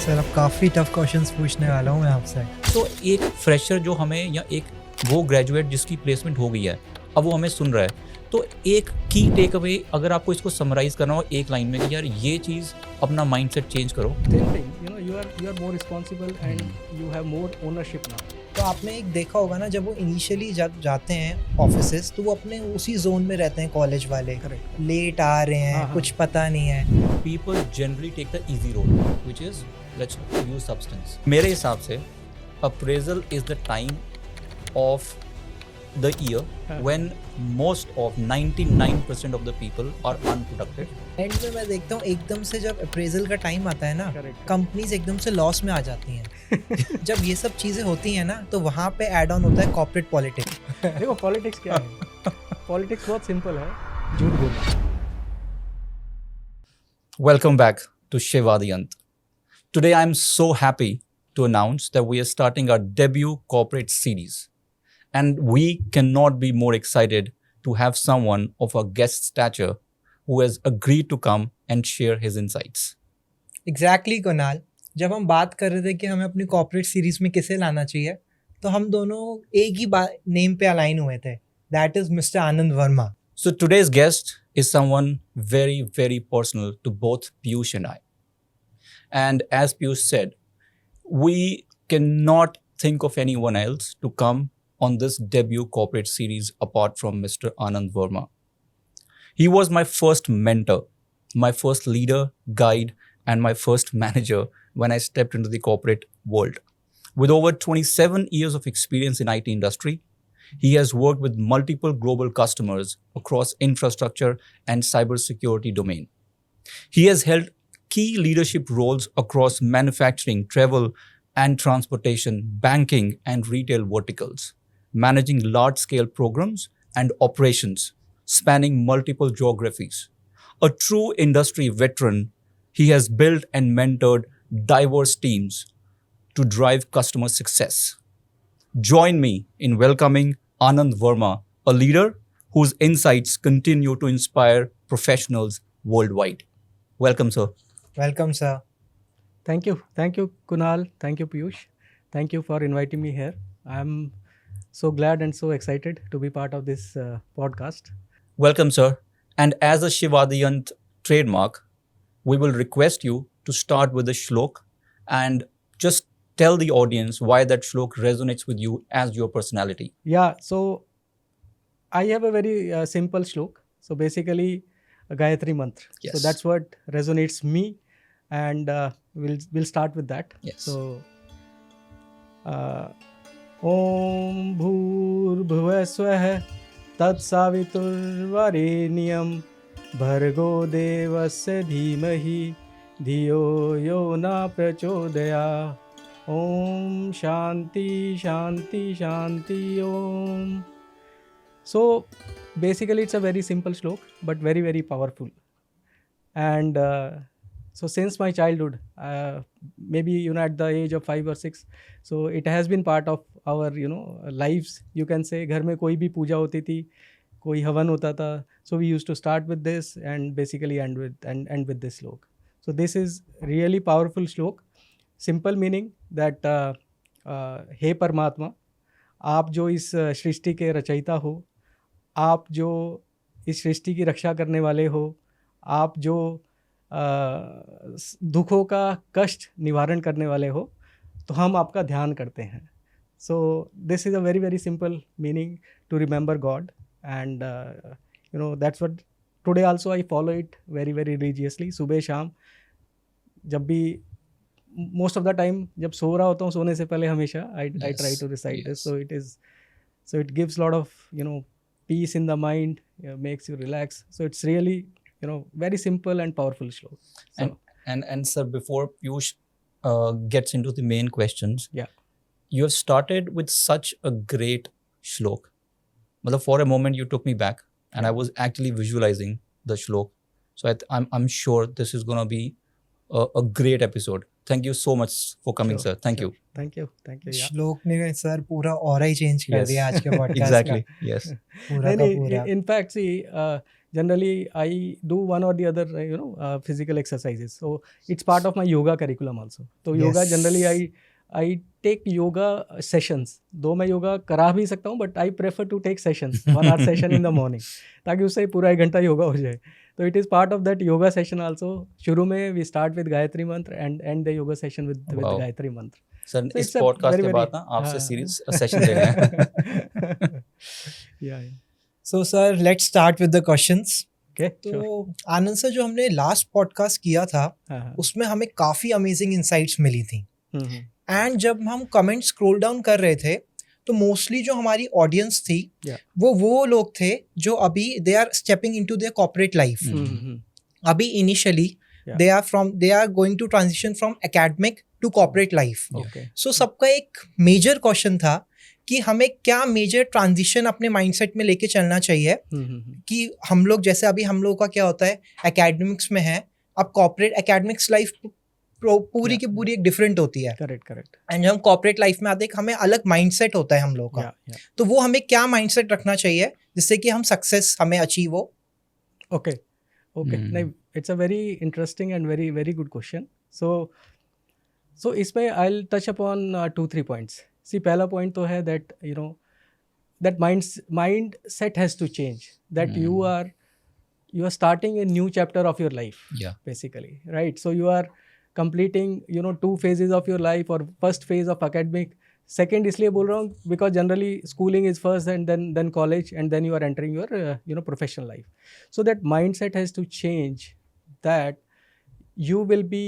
Sir अब काफ़ी tough questions पूछने वाला हूँ मैं आपसे। तो एक फ्रेशर जो हमें या एक वो ग्रेजुएट जिसकी प्लेसमेंट हो गई है, अब वो हमें सुन रहा है, तो एक की टेक अवे अगर आपको इसको समराइज करना हो एक लाइन में कि यार ये चीज़ अपना माइंडसेट चेंज करो। Same thing, you are more responsible and you have more ownership now. तो आपने एक देखा होगा ना, जब वो इनिशियली जब जाते हैं ऑफिसेस तो वो अपने उसी जोन में रहते हैं कॉलेज वाले। Correct. लेट आ रहे हैं, कुछ पता नहीं है। People generally take the easy road, which is let's use substance. मेरे हिसाब से appraisal is the time of the year when most of 99% of the people are unproductive. And में मैं देखता हूँ एकदम से जब अप्रेजल का टाइम आता है ना, Correct. कंपनीज एकदम से लॉस में आ जाती हैं। जब ये सब चीज़ें होती हैं ना, तो वहाँ पे ऐड ऑन होता है कॉर्पोरेट पॉलिटिक्स। देखो पॉलिटिक्स क्या है? पॉलिटिक्स बहुत सिंपल है, झूठ बोलना। Welcome back to Shivadiyant. Today I'm so happy to announce that we are starting our debut corporate series. And we cannot be more excited to have someone of a guest stature who has agreed to come and share his insights. Exactly Kunal, जब हम बात कर रहे थे कि हमें अपनी corporate series में किसे लाना चाहिए, तो हम दोनों एक ही नेम पे अलाइन हुए थे, that is mister Anand Verma. So today's guest is someone very, very personal to both Piyush and I. And as Piyush said, we cannot think of anyone else to come on this debut corporate series apart from Mr. Anand Verma. He was my first mentor, my first leader, guide, and my first manager when I stepped into the corporate world. With over 27 years of experience in IT industry, he has worked with multiple global customers across infrastructure and cybersecurity domain. He has held key leadership roles across manufacturing, travel and transportation, banking and retail verticals, managing large-scale programs and operations spanning multiple geographies. A true industry veteran, he has built and mentored diverse teams to drive customer success. Join me in welcoming Anand Verma, a leader whose insights continue to inspire professionals worldwide. Welcome, sir. Welcome sir. Thank you Kunal, thank you Piyush, thank you for inviting me here. I'm so glad and so excited to be part of this podcast. Welcome, sir. And as a Shivadiyant trademark, we will request you to start with a shlok and just tell the audience why that shlok resonates with you as your personality. Yeah, so I have a very simple shlok. So basically a Gayatri mantra. Yes. So that's what resonates me, and we'll start with that. Yes. So Om Bhur Swah Tat Saviturvarenyam Bhargo Devasya Dhimahi Dhiyo Yo Na Prachodaya. Om Shanti Shanti Shanti Om. So basically it's a very simple shlok but very, very powerful. And so since my childhood, maybe at the age of 5 or 6, so it has been part of our lives, you can say. घर में कोई भी पूजा होती थी, कोई हवन होता था, so we used to start with this and basically end with this shlok. So this is really powerful shlok. Simple meaning that हे परमात्मा, आप जो इस सृष्टि के रचयिता हो, आप जो इस सृष्टि की रक्षा करने वाले हो, आप जो दुखों का कष्ट निवारण करने वाले हो, तो हम आपका ध्यान करते हैं. So this is a very very simple meaning to remember God, and that's what today also I follow it very very religiously. सुबह शाम जब भी, मोस्ट ऑफ द टाइम जब सो रहा होता हूँ, सोने से पहले हमेशा I try to recite this. So it gives a lot of peace in the mind, makes you relax. So it's really very simple and powerful shlok. So, and sir, before Piyush gets into the main questions, yeah, you have started with such a great shlok. Matlab, for a moment you took me back and I was actually visualizing the shlok. So I'm sure this is going to be a great episode. Thank you so much for coming, sure, sir. Thank sure. you. Thank you. Yeah. श्लोक ने sir पूरा aura ही change कर Yes. दिया आज के podcast Exactly. Yes. पूरा का पूरा। In fact, see, generally I do one or the other, physical exercises. So it's part of my yoga curriculum also. So yoga Yes. generally I take yoga sessions. दो मैं योगा करा भी सकता हूँ, but I prefer to take sessions, 1 hour session in the morning, ताकि उससे पूरा 1 घंटा योगा हो जाए. तो it is part of that yoga session also. शुरू में we start with Gayatri mantra and end the yoga session with Wow. Gayatri mantra. Sir So इस it's a पॉडकास्ट very, के very- बाद ना आपसे हाँ. सीरीज सेशन ले रहे हैं. Yeah. So sir, let's start with the questions. Okay. तो Sure. आनंद सर, जो हमने लास्ट पॉडकास्ट किया था हाँ. उसमें हमें काफ़ी अमेजिंग इंसाइट्स मिली थी. हम्म. एंड जब हम कमेंट स्क्रॉल डाउन कर रहे थे तो मोस्टली जो हमारी ऑडियंस थी Yeah. वो लोग थे जो अभी they are stepping into their corporate life. Hmm. अभी initially Yeah. They are going to transition from academic to corporate life. Okay. So सबका एक मेजर क्वेश्चन था कि हमें क्या मेजर ट्रांजिशन अपने माइंडसेट में लेके चलना चाहिए. कि हम लोग जैसे अभी हम लोगों का क्या होता है, एकेडमिक्स में है, अब कॉर्पोरेट एकेडमिक्स लाइफ पूरी की पूरी एक डिफरेंट होती है. Correct. एंड जब हम कॉर्पोरेट लाइफ में आते हैं हमें अलग माइंडसेट होता है हम लोगों का. Yeah. तो वो हमें क्या माइंडसेट रखना चाहिए जिससे कि हम सक्सेस हमें अचीव हो. Okay. नहीं, it's a very interesting and very, very good question. So इसमें I'll touch upon 2-3 points. See, पहला point तो है that that mindset has to change. That you are starting a new chapter of your life. Yeah. Basically, right? So you are completing 2 phases of your life, or first phase of academic. Second इसलिए बोल रहा हूँ because generally schooling is first and then college, and then you are entering your professional life. So that mindset has to change, that you will be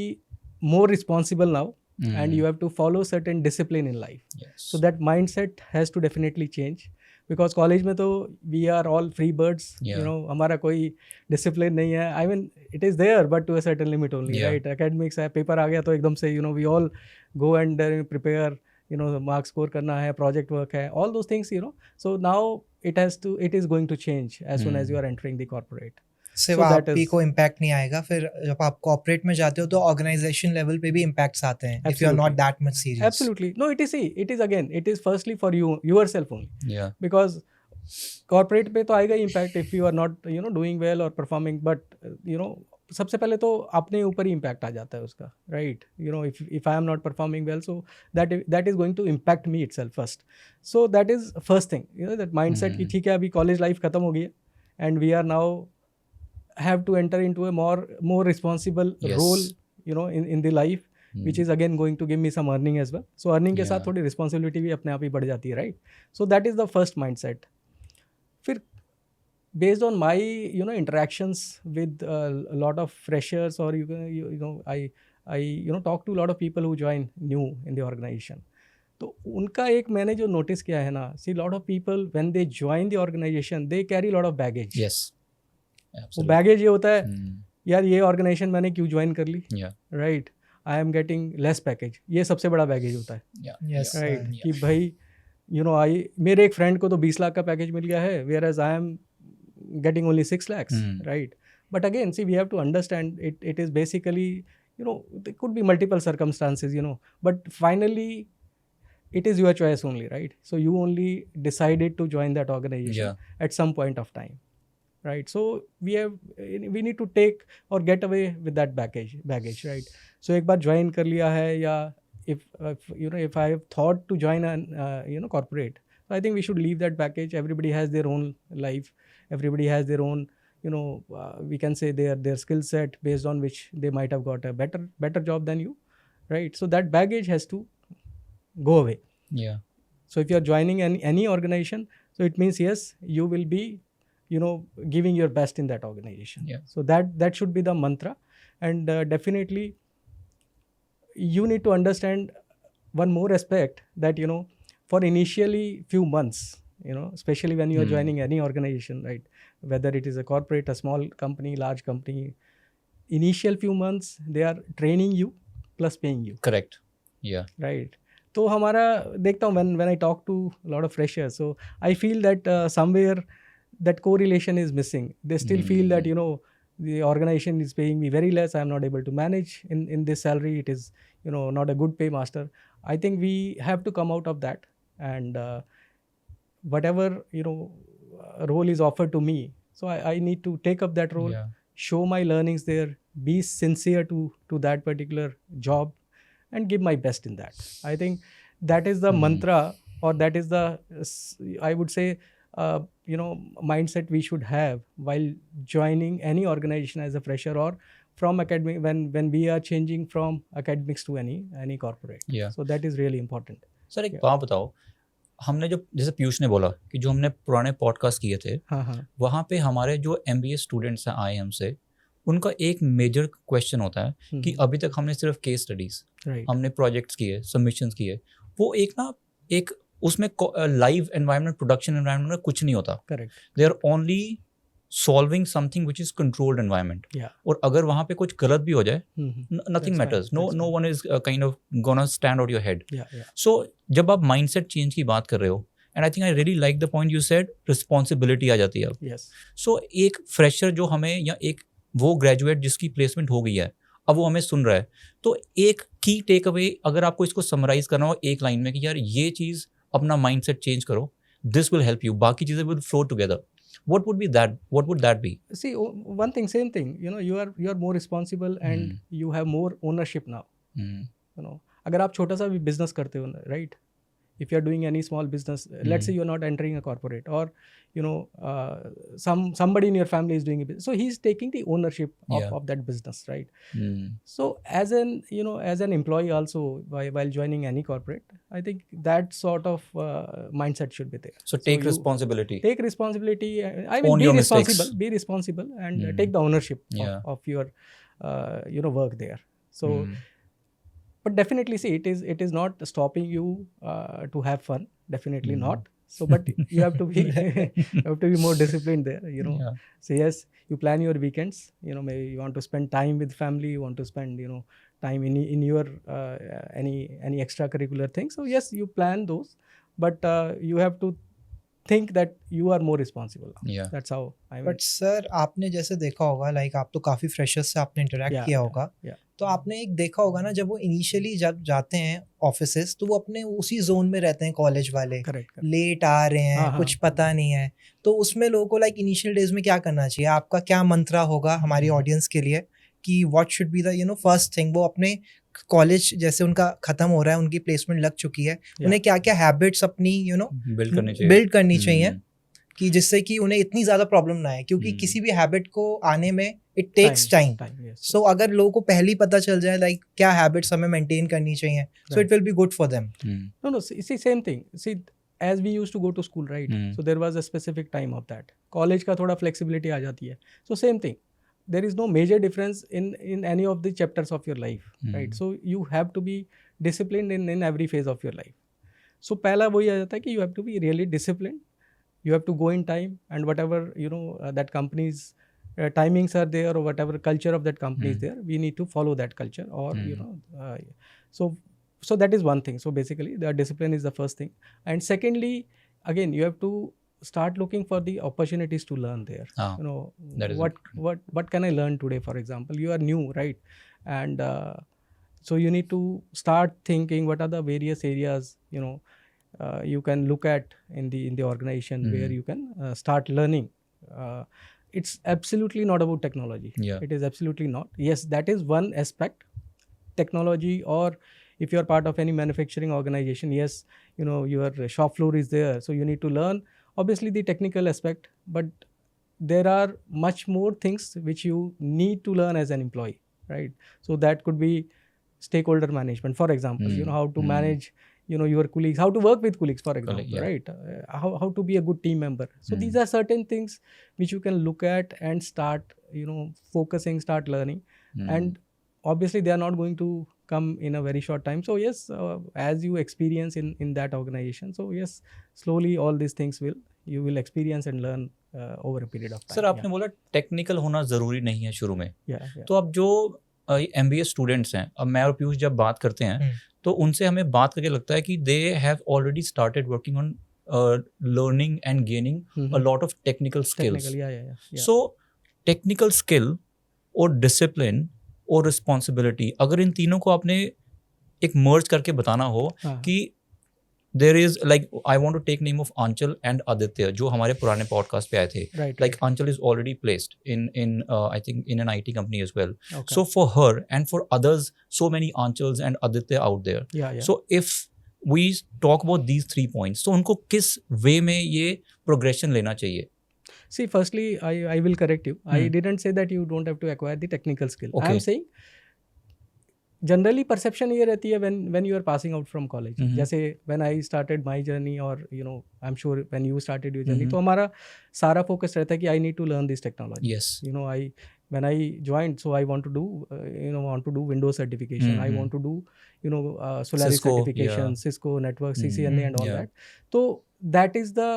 more responsible now, and you have to follow certain discipline in life. Yes. So that mindset has to definitely change, because college में तो we are all free birds. Yeah. हमारा कोई discipline नहीं है. I mean, it is there, but to a certain limit only, Yeah. right? Academics है, paper आ गया तो एकदम से we all go and prepare, mark score करना है, project work है, all those things, So now it is going to change as soon as you are entering the corporate. सिर्फ So that आप ही is- को इम्पैक्ट नहीं आएगा, फिर जब आप कॉर्पोरेट में जाते हो तो ऑर्गेनाइजेशन लेवल पे भी इम्पैक्ट्स आते हैं if you are not Absolutely. That much serious. Absolutely. No, it is firstly for yourself only. Yeah. Because corporate पे तो आएगा impact if you are not doing well or performing, but सबसे पहले तो अपने ऊपर ही इम्पैक्ट आ जाता है उसका, right? If I am not performing well, so that is going to impact me itself first. So that is first thing, that mindset कि ठीक है अभी कॉलेज लाइफ खत्म हो गई है and we are now have to enter into a more responsible Yes. role in the life, which is again going to give me some earning as well. So earning के साथ Yeah. थोड़ी responsibility भी अपने आप ही बढ़ जाती है, right? So that is the first mindset. फिर based on my interactions with a lot of freshers, or I talk to a lot of people who join new in the organization. तो उनका एक मैंने जो नोटिस किया है ना, see, lot of people when they join the organization they carry a lot of baggage. Yes. वो Absolutely. Baggage ये होता है, Mm. यार ये ऑर्गेनाइजेशन मैंने क्यों ज्वाइन कर ली, Yeah. Right, I am getting less package. ये सबसे बड़ा बैगेज होता है, Yeah. Yes. Yeah. Right, Yeah. कि भाई मेरे एक फ्रेंड को तो 20 लाख का पैकेज मिल गया है, whereas I am getting only 6 lakhs, right. But again see we have to understand it is basically there could be multiple circumstances, but finally it is your choice only, right? So you only decided to join that organization Yeah. at some point of time, right? So we need to take or get away with that baggage, right? So एक बार join कर लिया है, या if I have thought to join an corporate, so I think we should leave that baggage. Everybody has their own life, everybody has their own we can say their skill set based on which they might have got a better job than you, right? So that baggage has to go away. Yeah. So if you are joining any organization, so it means yes, you will be giving your best in that organization. Yeah. So that should be the mantra. And definitely you need to understand one more aspect, that for initially few months, especially when you are joining any organization, right, whether it is a corporate, a small company, large company, initial few months they are training you plus paying you, Correct. Yeah. right? तो हमारा देखता हूँ when I talk to a lot of freshers, so I feel that somewhere that correlation is missing. They still feel that the organization is paying me very less, I am not able to manage in this salary, it is not a good pay master. I think we have to come out of that, and whatever role is offered to me, So I need to take up that role, Yeah. show my learnings there, be sincere to that particular job, and give my best in that. I think that is the mantra, or that is the I would say mindset we should have while joining any organization as a fresher, or from academic, when we are changing from academics to any corporate. Yeah. So that is really important. Sir एक बात बताओ, हमने जो जैसे पीयूष ने बोला कि जो हमने पुराने पॉडकास्ट किए थे, हाँ. वहाँ पे हमारे जो MBA स्टूडेंट्स आए हमसे, उनका एक मेजर क्वेश्चन होता है कि अभी तक हमने सिर्फ केस स्टडीज, हमने प्रोजेक्ट्स किए, सबमिशंस किए, वो एक उसमें लाइव एनवायरनमेंट, प्रोडक्शन एनवायरनमेंट में कुछ नहीं होता. Correct. They are only solving something which is controlled environment. और अगर वहाँ पे कुछ गलत भी हो जाए, nothing matters, no one is kind of gonna stand out your head. So जब आप माइंडसेट चेंज की बात कर रहे हो, and I think I really like the point you said, responsibility आ जाती है अब. सो एक फ्रेशर जो हमें, या एक वो ग्रेजुएट जिसकी प्लेसमेंट हो गई है, अब वो हमें सुन रहा है, तो एक की टेक अवे अगर आपको इसको समराइज करना हो एक लाइन में कि यार ये चीज़ अपना माइंडसेट चेंज करो, दिस विल हेल्प यू, बाकी चीज़ें will flow together, what would that be? See, one thing, same thing, you are more responsible, and you have more ownership now. अगर आप छोटा सा भी बिजनेस करते हो, right? If you are doing any small business, let's say you are not entering a corporate, or somebody in your family is doing a business, so he's taking the ownership of that business, right? So as an employee also, while joining any corporate, I think that sort of mindset should be there. So take responsibility. Take responsibility. I mean, own be your responsible. mistakes. Be responsible, and take the ownership of your work there. So. But definitely, see, it is not stopping you to have fun. Definitely not. So, but you have to be more disciplined there. So yes, you plan your weekends. Maybe you want to spend time with family. You want to spend time in your any extracurricular things. So yes, you plan those, but you have to think that you are more responsible. Yeah. That's how I mean. But sir, आपने जैसे देखा होगा, like आप तो काफ़ी freshers से आपने interact किया होगा, तो आपने एक देखा होगा ना, जब वो इनिशियली जब जाते हैं ऑफिसेस, तो वो अपने उसी जोन में रहते हैं, कॉलेज वाले. correct. लेट आ रहे हैं, कुछ पता नहीं है, तो उसमें लोगों को लाइक इनिशियल डेज में क्या करना चाहिए? आपका क्या मंत्रा होगा हमारी ऑडियंस के लिए कि what should be the first thing? वो अपने कॉलेज जैसे उनका खत्म हो रहा है, उनकी प्लेसमेंट लग चुकी है, उन्हें क्या क्या हैबिट्स अपनी बिल्ड करनी चाहिए कि जिससे कि उन्हें इतनी ज़्यादा प्रॉब्लम ना आए, क्योंकि किसी भी हैबिट को आने में इट टेक्स टाइम. सो अगर लोगों को पहले ही पता चल जाए लाइक क्या हैबिट्स हमें मेंटेन करनी चाहिए, so it will be good for them. No, see, same thing. See, as we used to go to school, right? So there was a specific time of that. College का थोड़ा flexibility आ जाती है. So same thing. There is no major difference in any of the chapters of your life, right? So you have to be disciplined in every phase of your life. So पहला वही आ जाता है कि you have to be really disciplined. You have to go in time, and whatever that company's timings are there, or whatever culture of that company is there, we need to follow that culture, or so that is one thing. So basically, the discipline is the first thing, and secondly, again, you have to start looking for the opportunities to learn there. What can I learn today? For example, you are new, right? And so you need to start thinking what are the various areas you can look at in the organization where you can start learning. It's absolutely not about technology. It is absolutely not. Yes, that is one aspect. Technology, or if you are part of any manufacturing organization, yes, your shop floor is there, so you need to learn obviously the technical aspect, but there are much more things which you need to learn as an employee, right? So that could be stakeholder management, for example, how to manage your colleagues, how to work with colleagues, for example, right? How to be a good team member. So these are certain things which you can look at and start focusing, start learning. And obviously they are not going to come in a very short time. So yes, as you experience in that organization, so yes, slowly all these things you will experience and learn over a period of time. Sir आपने बोला technical होना ज़रूरी नहीं है शुरू में. तो अब जो MBA स्टूडेंट्स हैं, अब मैं और पीयूष जब बात करते हैं तो उनसे हमें बात करके लगता है कि they have already started working on learning and gaining a lot of technical skills. So technical skill और discipline और responsibility, अगर इन तीनों को आपने एक merge करके बताना हो कि there is like I want to take name of Anchal and Aditya जो हमारे पुराने podcast पे आए थे. Right. Like Anchal is already placed in I think in an IT company as well. Okay. So for her and for others, so many Anchals and Aditya out there. Yeah. So if we talk about these 3 points, तो उनको किस way में ये progression लेना चाहिए? See, firstly, I will correct you. I didn't say that you don't have to acquire the technical skill. Okay. I am saying generally perception ये रहती है when you are passing out from college. जैसे when I started my journey और I am sure when you started your journey, तो हमारा सारा focus रहता है कि I need to learn this technology. Yes. I when I joined, so I want to do Windows certification, I want to do Solaris Cisco, certification, yeah. Cisco network, CCNA and all Yeah. that. So that is the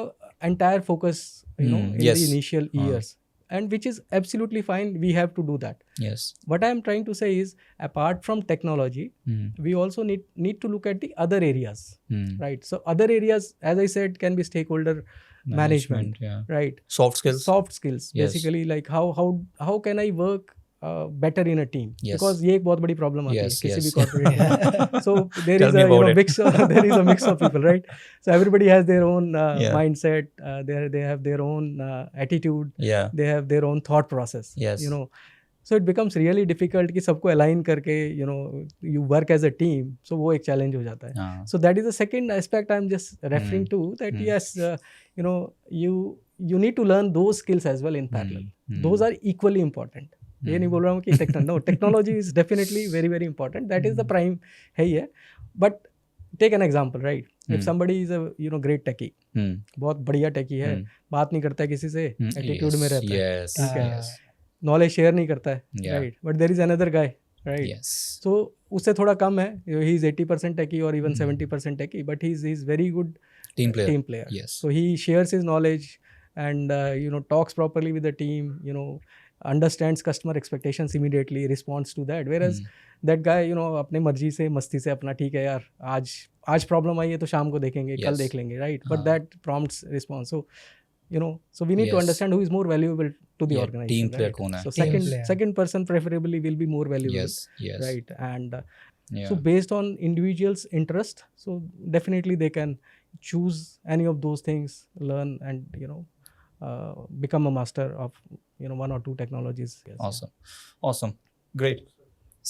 entire focus in Yes. the initial years, and which is absolutely fine. We have to do that. Yes. What I am trying to say is, apart from technology, we also need to look at the other areas, right? So other areas, as I said, can be stakeholder management, Yeah. right? Soft skills. Soft skills, Yes. basically, like how can I work better in a team? Yes. Because ये एक बहुत बड़ी problem आती है Yes, किसी भी yes. corporate. So there Tell is me a about it. mix. There is a mix of people, right? So everybody has their own Yeah. mindset. They have their own attitude. Yeah. They have their own thought process. Yes. So it becomes really difficult कि सबको align करके you work as a team. So वो एक challenge हो जाता है. So that is the second aspect I'm just referring to, that yes, you need to learn those skills as well in parallel. Those are equally important. ये नहीं बोल रहा हूँ कि technology is definitely very very important. That is the prime है ही है. But take an example, right? If somebody is a great techie, बहुत बढ़िया techie है, बात नहीं करता है किसी से, attitude में रहता है, Yes. ठीक है, Yes. knowledge share नहीं करता है, Yeah. right? But there is another guy, right? Yes. So उससे थोड़ा कम है, he is 80% techie or even 70% techie, but he is very good Team player. Yes. Yes. So he shares his knowledge and talks properly with the team, understands customer expectations immediately, responds to that. Whereas that guy, अपने मर्जी से मस्ती से अपना ठीक है यार, आज प्रॉब्लम आई है तो शाम को देखेंगे, कल देख लेंगे, right? But that prompts response. So so we need to understand who is more valuable to the organization. Team player right? कौन है? So Team player. second person preferably will be more valuable. Yes. Yes. Right? And Yeah. so based on individuals' interest, so definitely they can choose any of those things, learn, and become a master of one or two technologies. Yes. Awesome. Great.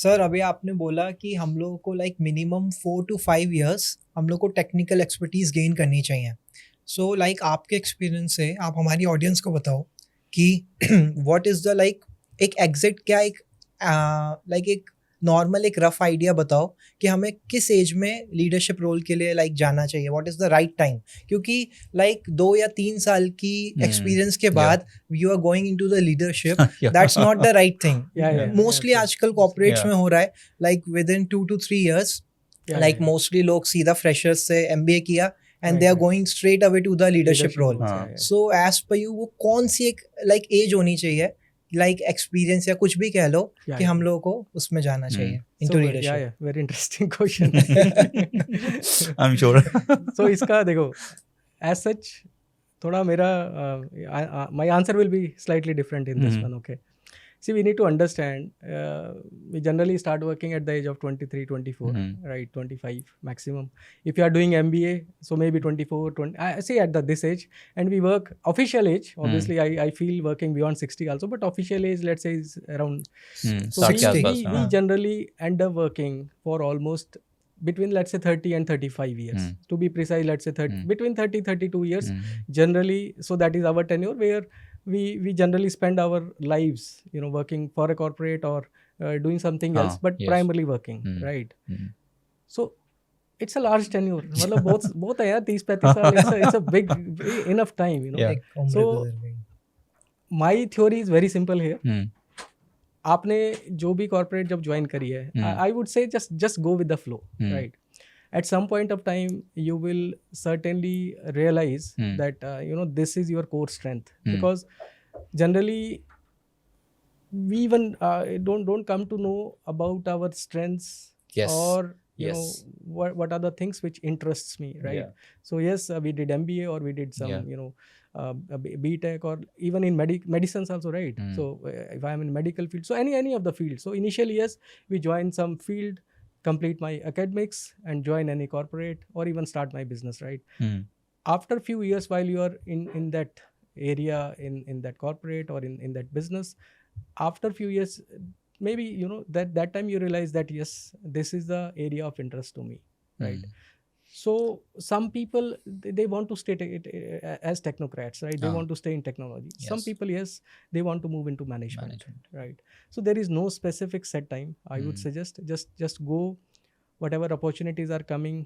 Sir अभी आपने बोला कि हम लोगों को like minimum 4 to 5 years हम लोग को टेक्निकल एक्सपर्टीज गेन करनी चाहिए. सो लाइक आपके एक्सपीरियंस से आप हमारी ऑडियंस को बताओ कि व्हाट इज़ द लाइक एक एग्जैक्ट क्या एक नॉर्मल एक रफ आइडिया बताओ कि हमें किस एज में लीडरशिप रोल के लिए लाइक जाना चाहिए. What is the right time? क्योंकि लाइक 2 या 3 साल की एक्सपीरियंस के बाद you are going into the leadership, that's not the right thing. Mostly आजकल कॉर्पोरेट्स में हो रहा है like within 2 to 3 years, like mostly लोग सीधा फ्रेशर्स से MBA किया and they are going straight away to the leadership role. So as per you, वो कौन सी एक लाइक एज होनी चाहिए, लाइक एक्सपीरियंस या कुछ भी कह लो, कि हम लोगों को उसमें जाना चाहिए into leadership? Yeah, very interesting question. I'm sure. So इसका देखो, as such थोड़ा मेरा my answer will be slightly different in this one. Okay. See, we need to understand, we generally start working at the age of 23, 24, right, 25 maximum. If you are doing MBA, so maybe 24, 20, I say at this age, and we work, official age, obviously I feel working beyond 60 also, but official age, let's say, is around, so we generally end up working for almost between, let's say, 30 and 35 years. To be precise, let's say between 30, 32 years, generally, so that is our tenure, where we generally spend our lives, working for a corporate or doing something else, but primarily working, right? So it's a large tenure. मतलब बहुत है यार, 30-35 साल. It's a big enough time, So my theory is very simple here. आपने जो भी corporate जब join करी है, I would say just go with the flow, right? At some point of time, you will certainly realize that this is your core strength, because generally we even don't come to know about our strengths, or what are the things which interests me, right? So yes, we did MBA or we did some BTech, or even in medicines also, right? So if I am in medical field, so any of the field. So initially, yes, we join some field, complete my academics and join any corporate or even start my business, right? Hmm. After few years, while you are in that area, in that corporate or in that business, after few years, maybe that time you realize that yes, this is the area of interest to me, right? Hmm. So some people, they want to stay as technocrats, right? They Ah. want to stay in technology. Some Yes. people, yes, they want to move into management, Management. right? So there is no specific set time. I would suggest just go whatever opportunities are coming.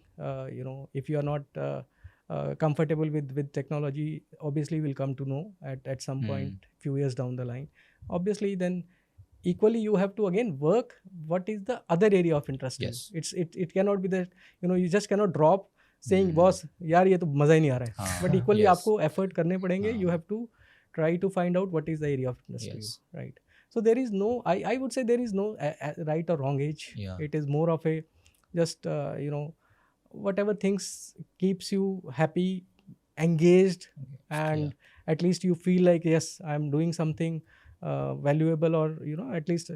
If you are not comfortable with technology, obviously will come to know at some point, few years down the line. Obviously, then equally you have to again work what is the other area of interest to Yes. you. It cannot be that you just cannot drop saying boss यार ये तो मज़ा ही नहीं आ रहा है, हाँ, but equally yes. आपको effort करने पड़ेंगे. हाँ. You have to try to find out what is the area of interest to you, Yes. right? So there is no, I would say there is no right or wrong age. Yeah. It is more of a just whatever things keeps you happy, engaged, and at least you feel like yes, I am doing something valuable, or at least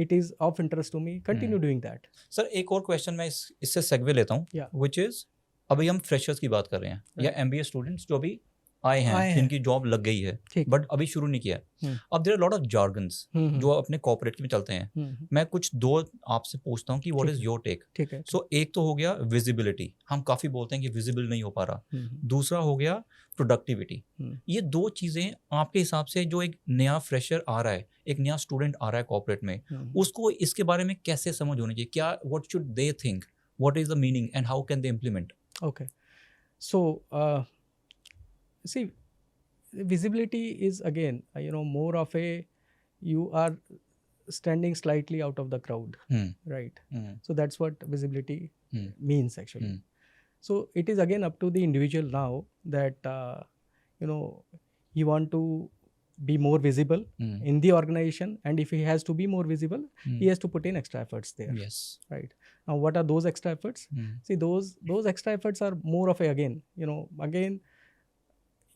it is of interest to me. Continue doing that. Sir एक और question मैं इससे segue लेता हूँ, Yeah. which is अभी हम freshers की बात कर रहे हैं या MBA स्टूडेंट्स जो अभी आए हैं जिनकी जॉब लग गई है ठीक. बट अभी शुरू नहीं किया है. अब there are lot of jargons जो अपने कॉर्पोरेट में चलते हैं. मैं कुछ दो आपसे पूछता हूँ कि व्हाट इज योर टेक. ठीक है. सो एक तो हो गया विजिबिलिटी, हम काफी बोलते हैं कि विजिबल नहीं हो पा रहा. दूसरा हो गया प्रोडक्टिविटी. ये दो चीजें आपके हिसाब से जो एक नया फ्रेशर आ रहा है, एक नया स्टूडेंट आ रहा है कॉर्पोरेट में, उसको इसके बारे में कैसे समझ होनी चाहिए? क्या what should they think, what is the meaning and how can they implement? Okay. So, see, visibility is again, more of a, you are standing slightly out of the crowd, right? So that's what visibility means actually. So it is again up to the individual now that, he want to be more visible in the organization, and if he has to be more visible, he has to put in extra efforts there. Yes. Right. Now, what are those extra efforts? See, those extra efforts are more of a, again,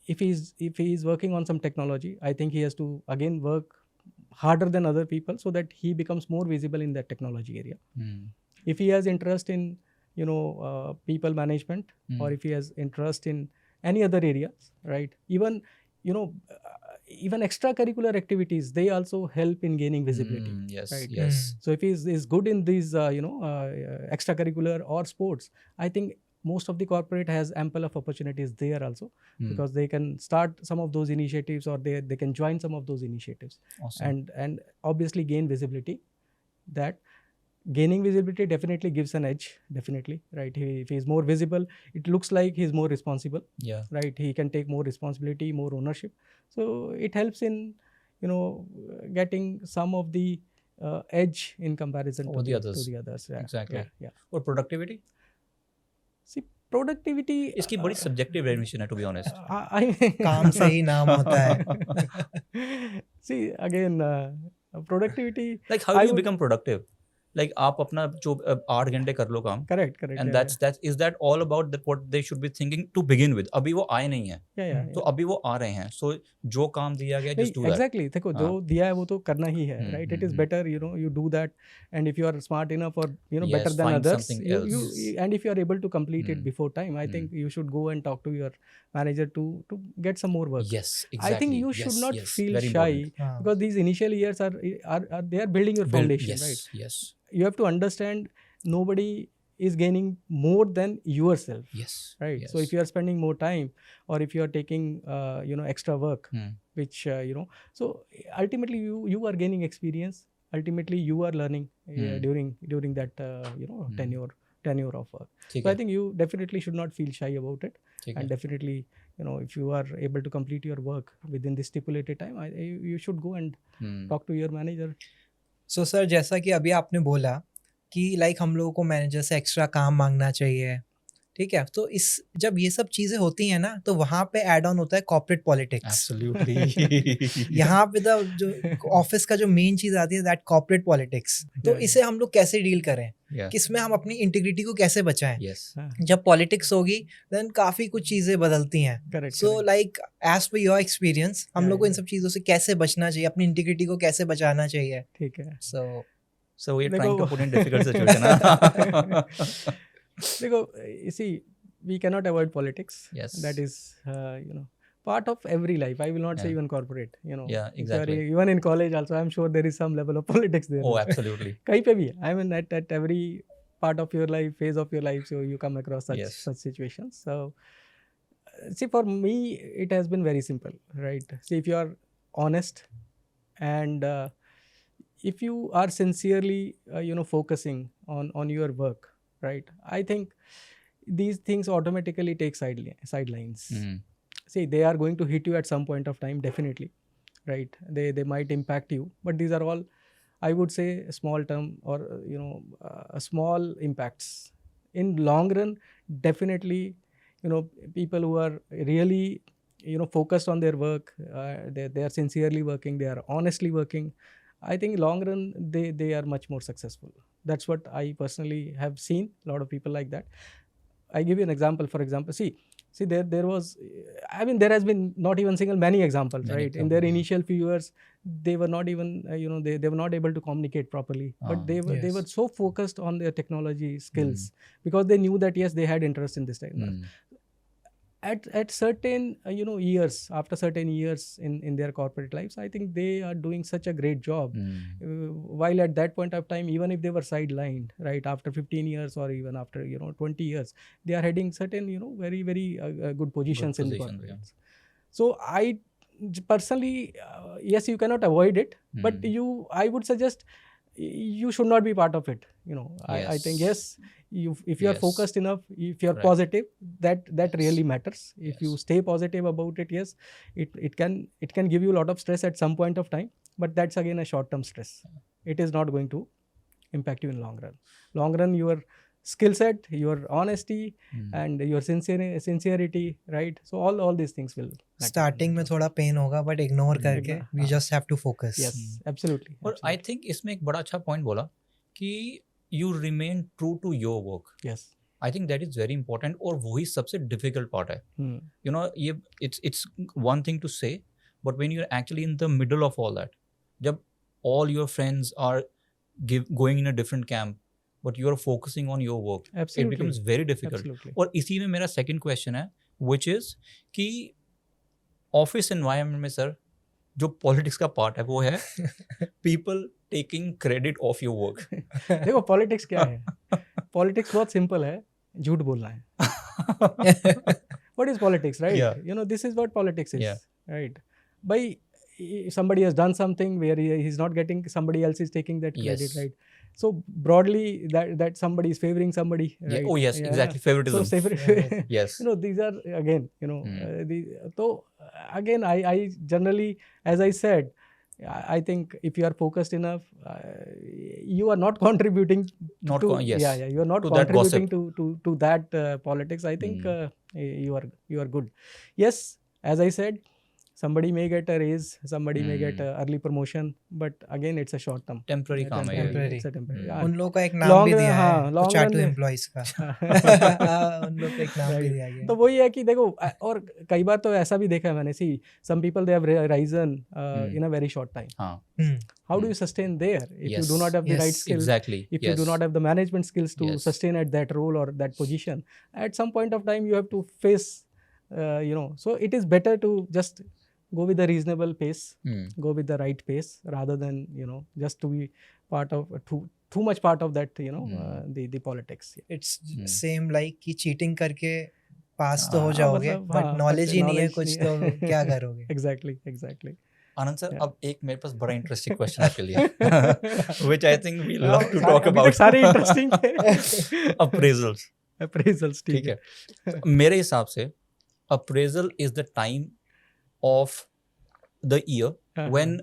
if he is working on some technology, I think he has to again work harder than other people so that he becomes more visible in that technology area. If he has interest in people management, or if he has interest in any other areas, right? Even even extracurricular activities, they also help in gaining visibility. Yes. Right? Yes. So if he is good in these extracurricular or sports, I think most of the corporate has ample of opportunities there also, because they can start some of those initiatives, or they can join some of those initiatives. Awesome. And obviously gain visibility. That gaining visibility definitely gives an edge, definitely, right? If he is more visible, it looks like he is more responsible. Yeah. Right? He can take more responsibility, more ownership. So it helps in getting some of the edge in comparison to the others. Yeah. Exactly. Yeah. और productivity? See, productivity, इसकी बड़ी subjective definition है, to be honest. काम से ही नाम होता है. See, again, productivity, like how do you become productive? Like आप अपना जो 8 घंटे कर लो काम, correct, and that's is that all about that what they should be thinking to begin with? अभी वो आए नहीं है, तो अभी वो आ रहे हैं, so जो काम दिया गया just do that. Exactly. देखो, जो दिया है वो तो करना ही है, right? It is better, you do that, and if you are smart enough, or better than find others, something you else. and if you are able to complete it before time, I think you should go and talk to your manager to get some more work. Yes, exactly. I think you should not feel Very shy, important. because these initial years are they are building your foundation, yes, right? Yes. You have to understand, nobody is gaining more than yourself. Yes. Right. Yes. So if you are spending more time, or if you are taking extra work, which so ultimately you are gaining experience. Ultimately you are learning during that tenure of work. So I think you definitely should not feel shy about it. And definitely, if you are able to complete your work within the stipulated time, you should go and talk to your manager. So sir, जैसा कि अभी आपने बोला कि like हम लोगों को manager से एक्स्ट्रा काम मांगना चाहिए, ठीक है, तो जब ये सब चीज़ें होती हैं ना, तो वहाँ पे ऐड ऑन होता है कॉर्पोरेट पॉलिटिक्स. Absolutely. यहाँ पे जो ऑफिस का जो मेन चीज़ आती है, दैट कॉर्पोरेट पॉलिटिक्स. तो इसे हम लोग कैसे डील करें? किसमें हम अपनी इंटीग्रिटी को कैसे बचाएं? Yes. जब पॉलिटिक्स होगी देन काफ़ी कुछ चीज़ें बदलती हैं. Correct. So like as per your experience, हम लोग को इन सब चीज़ों से कैसे बचना चाहिए, अपनी इंटीग्रिटी को कैसे बचाना चाहिए? ठीक है. सो So we're देखो trying to put in difficult situation. Huh? देखो, you see, we cannot avoid politics. Yes. That is, part of every life. I will not say Yeah. even corporate. Yeah, if you exactly. are even in college also, I'm sure there is some level of politics there. Oh, absolutely. कहीं पे भी है. I mean, at every part of your life, phase of your life, so you come across Yes. such situations. So, see, for me, it has been very simple, right? See, if you are honest and if you are sincerely, focusing on your work, right? I think these things automatically take sidelines. Mm. See, they are going to hit you at some point of time, definitely, right? They might impact you, but these are all, I would say, small term or small impacts. In long run, definitely, people who are really focused on their work, they are sincerely working, they are honestly working, I think long run they are much more successful. That's what I personally have seen, a lot of people like that. I give you an example. For example, see, there was, I mean, there has been not even many examples, Many right? In their examples, initial few years, they were not even, they were not able to communicate properly, but they Yes. were so focused on their technology skills because they knew that yes, they had interest in this technology. At certain years, after certain years in their corporate lives, I think they are doing such a great job. While at that point of time, even if they were sidelined, right, after 15 years or even after 20 years, they are heading certain very very good positions in the position, corporates. So I personally, yes, you cannot avoid it, but I would suggest you should not be part of it. I think yes, if you are Yes. focused enough, if you are Right. positive, that Yes. really matters. If you Yes. stay positive about it, yes, it can give you a lot of stress at some point of time, but that's again a short term stress. It is not going to impact you in long run. Your skill set, your honesty, and your sincerity, right? So all these things will matter. Starting में थोड़ा pain होगा but ignore करके हाँ. We just have to focus. Yes, absolutely. और I think इसमें एक बड़ा अच्छा पॉइंट बोला कि you remain true to your work. Yes. I think that is very important और वही सबसे डिफिकल्ट पार्ट है. Hmm. ये it's one thing to say, but when you are actually in the middle of all that, जब all your friends are going in a different camp but you are focusing on your work, it Absolutely. Becomes very difficult. Absolutely. और इसी में मेरा second question है, which is कि office environment में sir जो politics का पार्ट है वो है people taking credit of your work. देखो पॉलिटिक्स क्या है. पॉलिटिक्स बहुत सिंपल है, झूठ बोलना है. What is politics, right? Yeah. This is what politics is. Yeah. Right? By somebody has done something where he's not getting, somebody else is taking that credit. Yes. Right? So broadly that somebody is favoring somebody, right? Yeah. Oh yes, exactly. Favoritism. So Yes. these are again, so again, I generally, as I said, I think if you are focused enough, you are not contributing to Yes. you are not To that contributing to that politics. I think you are good. Yes, as I said, somebody may get a raise, somebody may get a early promotion, but again it's a short term. Temporary काम है ये. Temporary. It's a temporary. उन लोगों का एक नाम Long भी run, दिया हाँ, है long चाटू run में- एम्प्लॉइज का. उन लोग को एक नाम भी Right. दिया गया. तो वही है कि देखो, और कई बार तो ऐसा भी देखा है मैंने. See some people they have risen in a very short time. हाँ. How do you sustain there if you Yes. do not have the right Yes, skills? Exactly. If you do not have the management skills to Yes. sustain at that role or that position, at some point of time you have to face, so it is better to just go with the reasonable pace, go with the right pace, rather than just to be part of too much part of that, the politics. It's same like कि cheating करके पास तो हो हाँ, जाओगे मतलब, but हाँ, knowledge ही नहीं है knowledge कुछ नहीं तो क्या करोगे. Exactly. आनंद सर, Yeah. अब एक मेरे पास बड़ा इंटरेस्टिंग क्वेश्चन आपके लिए which I think we love to talk अभी तक about. सारे इंटरेस्टिंग थे. Appraisals. Appraisals, ठीक है. मेरे हिसाब से appraisal is the time of the year when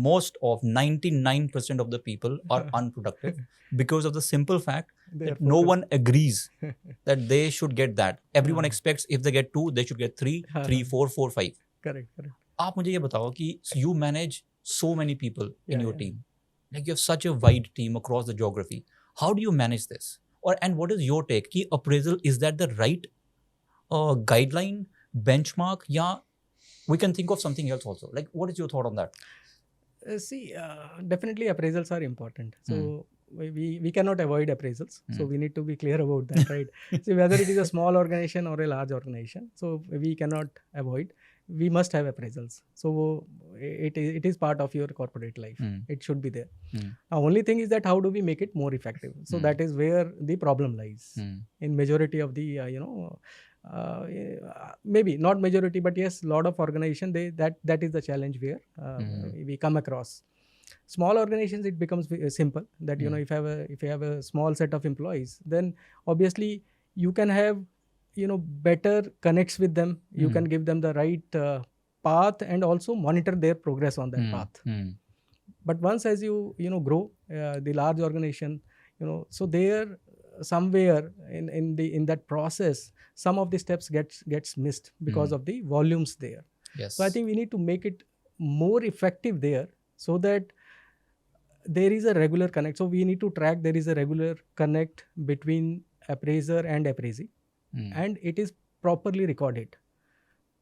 most of 99% of the people are unproductive because of the simple fact that no one agrees that they should get that. Everyone expects if they get 2, they should get 3, 4, 4, 5. Correct. आप मुझे ये बताओ कि you manage so many people in Yeah, your yeah. team. Like you have such a wide team across the geography. How do you manage this? And what is your take? कि appraisal, is that the right guideline, benchmark, या we can think of something else also? Like what is your thought on that? See, definitely appraisals are important. So we cannot avoid appraisals. So Hmm. we need to be clear about that, right? So whether it is a small organization or a large organization, so we cannot avoid. We must have appraisals. So it is part of your corporate life. Hmm. It should be there. Hmm. Now, only thing is that how do we make it more effective? So Hmm. that is where the problem lies. Hmm. In majority of the maybe not majority, but yes, lot of organization that is the challenge where we come across. Small organizations, it becomes simple that if you have a small set of employees, then obviously you can have better connects with them. You can give them the right path and also monitor their progress on that path. But once as you grow the large organization, so there somewhere in that process, some of the steps gets missed because of the volumes there. Yes. So I think we need to make it more effective there, so that there is a regular connect. So we need to track there is a regular connect between appraiser and appraisee, and it is properly recorded.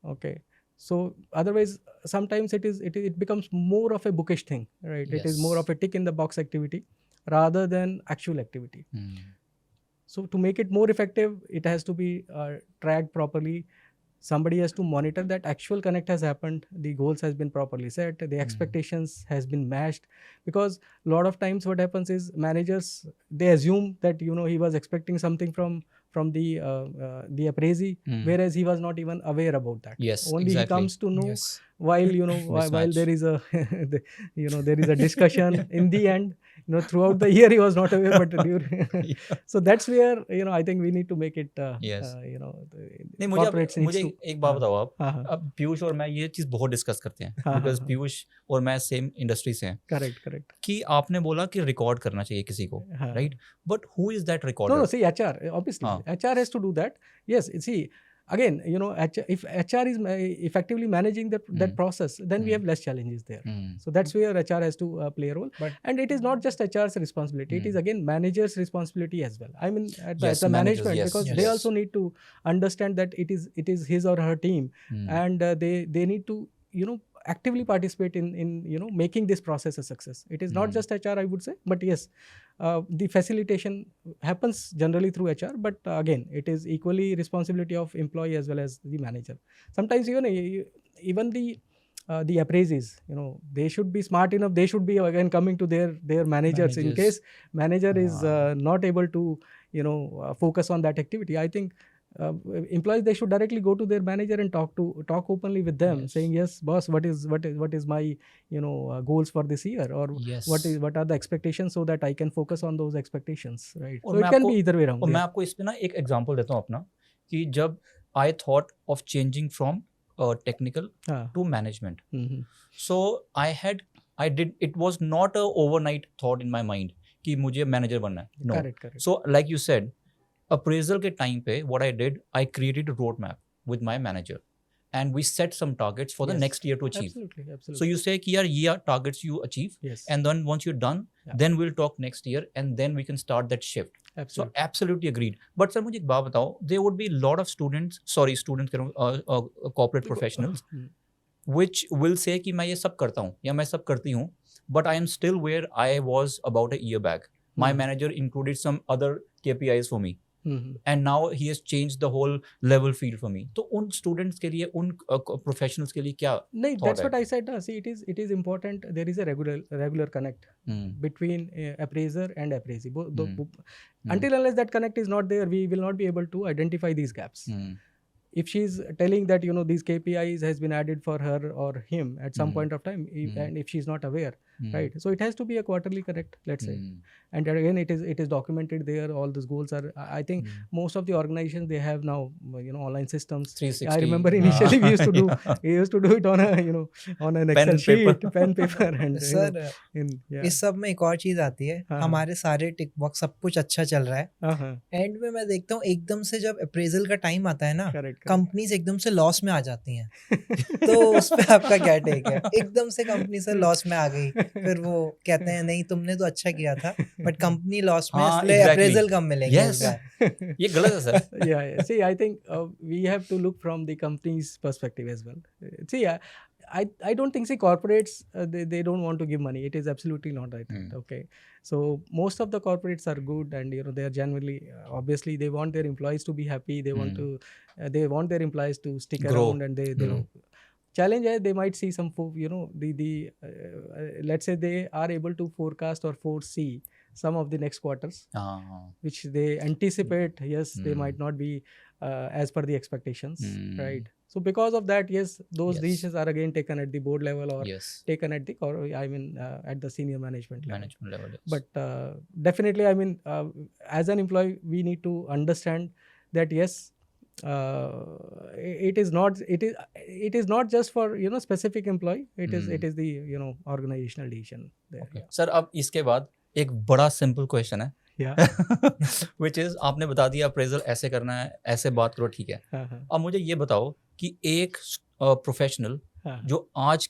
Okay. So otherwise, sometimes it becomes more of a bookish thing, right? It is more of a tick in the box activity rather than actual activity. So to make it more effective, it has to be tracked properly. Somebody has to monitor that actual connect has happened, the goals has been properly set, the expectations has been matched. Because a lot of times what happens is managers, they assume that he was expecting something from the appraisee, whereas he was not even aware about that. Yes, Only exactly. he comes to know Yes. while while there is a there is a discussion in the end. Throughout the year he was not aware, but during so that's where I think we need to make it Yes. नहीं, corporates needs मुझे to एक बात बताओ आप. हाँ. अब पीयूष और मैं ये चीज बहुत डिस्कस करते हैं, हाँ, बिकॉज हाँ. पीयूष और मैं सेम इंडस्ट्री से हैं. Correct. कि आपने बोला कि रिकॉर्ड करना चाहिए किसी को, हाँ. Right? But who is that No, recorder? see, HR, obviously, हाँ. HR has to do that. Yes, see, again, if HR is effectively managing that process, then we have less challenges there. So that's where HR has to play a role. And it is not just HR's responsibility. It is again manager's responsibility as well. I mean, at the Yes, managers, management, yes, because yes. they also need to understand that it is his or her team, and they need to actively participate in making this process a success. It is not just HR, I would say, but yes, the facilitation happens generally through HR, but again, it is equally responsibility of employee as well as the manager. Sometimes even the appraisees, they should be smart enough. They should be again coming to their managers in case manager is not able to focus on that activity. I think employees, they should directly go to their manager and talk openly with them, saying, yes boss, what is my goals for this year, or what are the expectations, so that I can focus on those expectations, right? So it can be either way around. और मैं आपको इस पे ना एक example देता हूँ अपना, कि जब I thought of changing from technical to management, so I did it was not a overnight thought in my mind कि मुझे मैनेजर बनना है. No. Correct. So like you said, appraisal के टाइम पे what I did, I created a roadmap with my manager and we set some targets for the next year to achieve. Absolutely. So you say कि यार ये targets you achieve, and then once you're done, then we'll talk next year and then we can start that shift. So absolutely agreed. But sir, मुझे एक बात बताओ, there would be a lot of students कह रहा हूँ, corporate professionals which will say कि मैं ये सब करता हूँ या मैं सब करती हूँ, but I am still where I was about a year back. My manager included some other KPIs for me. And now he has changed the whole level field for me. तो उन students के लिए, उन professionals के लिए क्या? नहीं, that's what I said. See, it is important. There is a regular connect between appraiser and appraisee. Until unless that connect is not there, we will not be able to identify these gaps. If she's telling that these KPIs has been added for her or him at some point of time, and if she's not aware, right? So it has to be a quarterly connect, let's say, and again it is documented there. All those goals are. I think most of the organizations, they have now online systems. 360. I remember initially we used to do it on a on an Excel sheet, pen paper, and sir इस सब में एक और चीज आती है. हमारे सारे टिक बॉक्स सब कुछ अच्छा चल रहा है, एंड में मैं देखता हूँ एकदम से जब अप्रेजल का टाइम आता है ना, कंपनीज एकदम से लॉस में आ जाती हैं. तो उस पे आपका क्या टेक है? एकदम से कंपनी से लॉस में आ गई, फिर वो कहते हैं नहीं तुमने तो अच्छा किया था, बट कंपनी लॉस में, इसलिए अप्रेजल कम मिलेंगे. ये गलत है sir. Yeah. See, I think we have to look from the company's perspective as well. See, I don't think corporates they don't want to give money. It is absolutely not right. Okay, so most of the corporates are good, and they are generally obviously they want their employees to be happy. They want to they want their employees to stick Grow. around, and they challenge है, they might see some let's say they are able to forecast or foresee some of the next quarters which they anticipate, yes, they might not be as per the expectations, right? So because of that, yes, those decisions are again taken at the board level or taken at the at the senior management level. Yes. But definitely, I mean, as an employee, we need to understand that yes, it is not just for specific employee. It is the organizational decision there. Okay. Sir अब इसके बाद एक बड़ा simple question है which is आपने बता दिया appraisal ऐसे करना है, ऐसे बात करो, ठीक है. अब मुझे ये बताओ कि एक प्रोफेशनल जो आज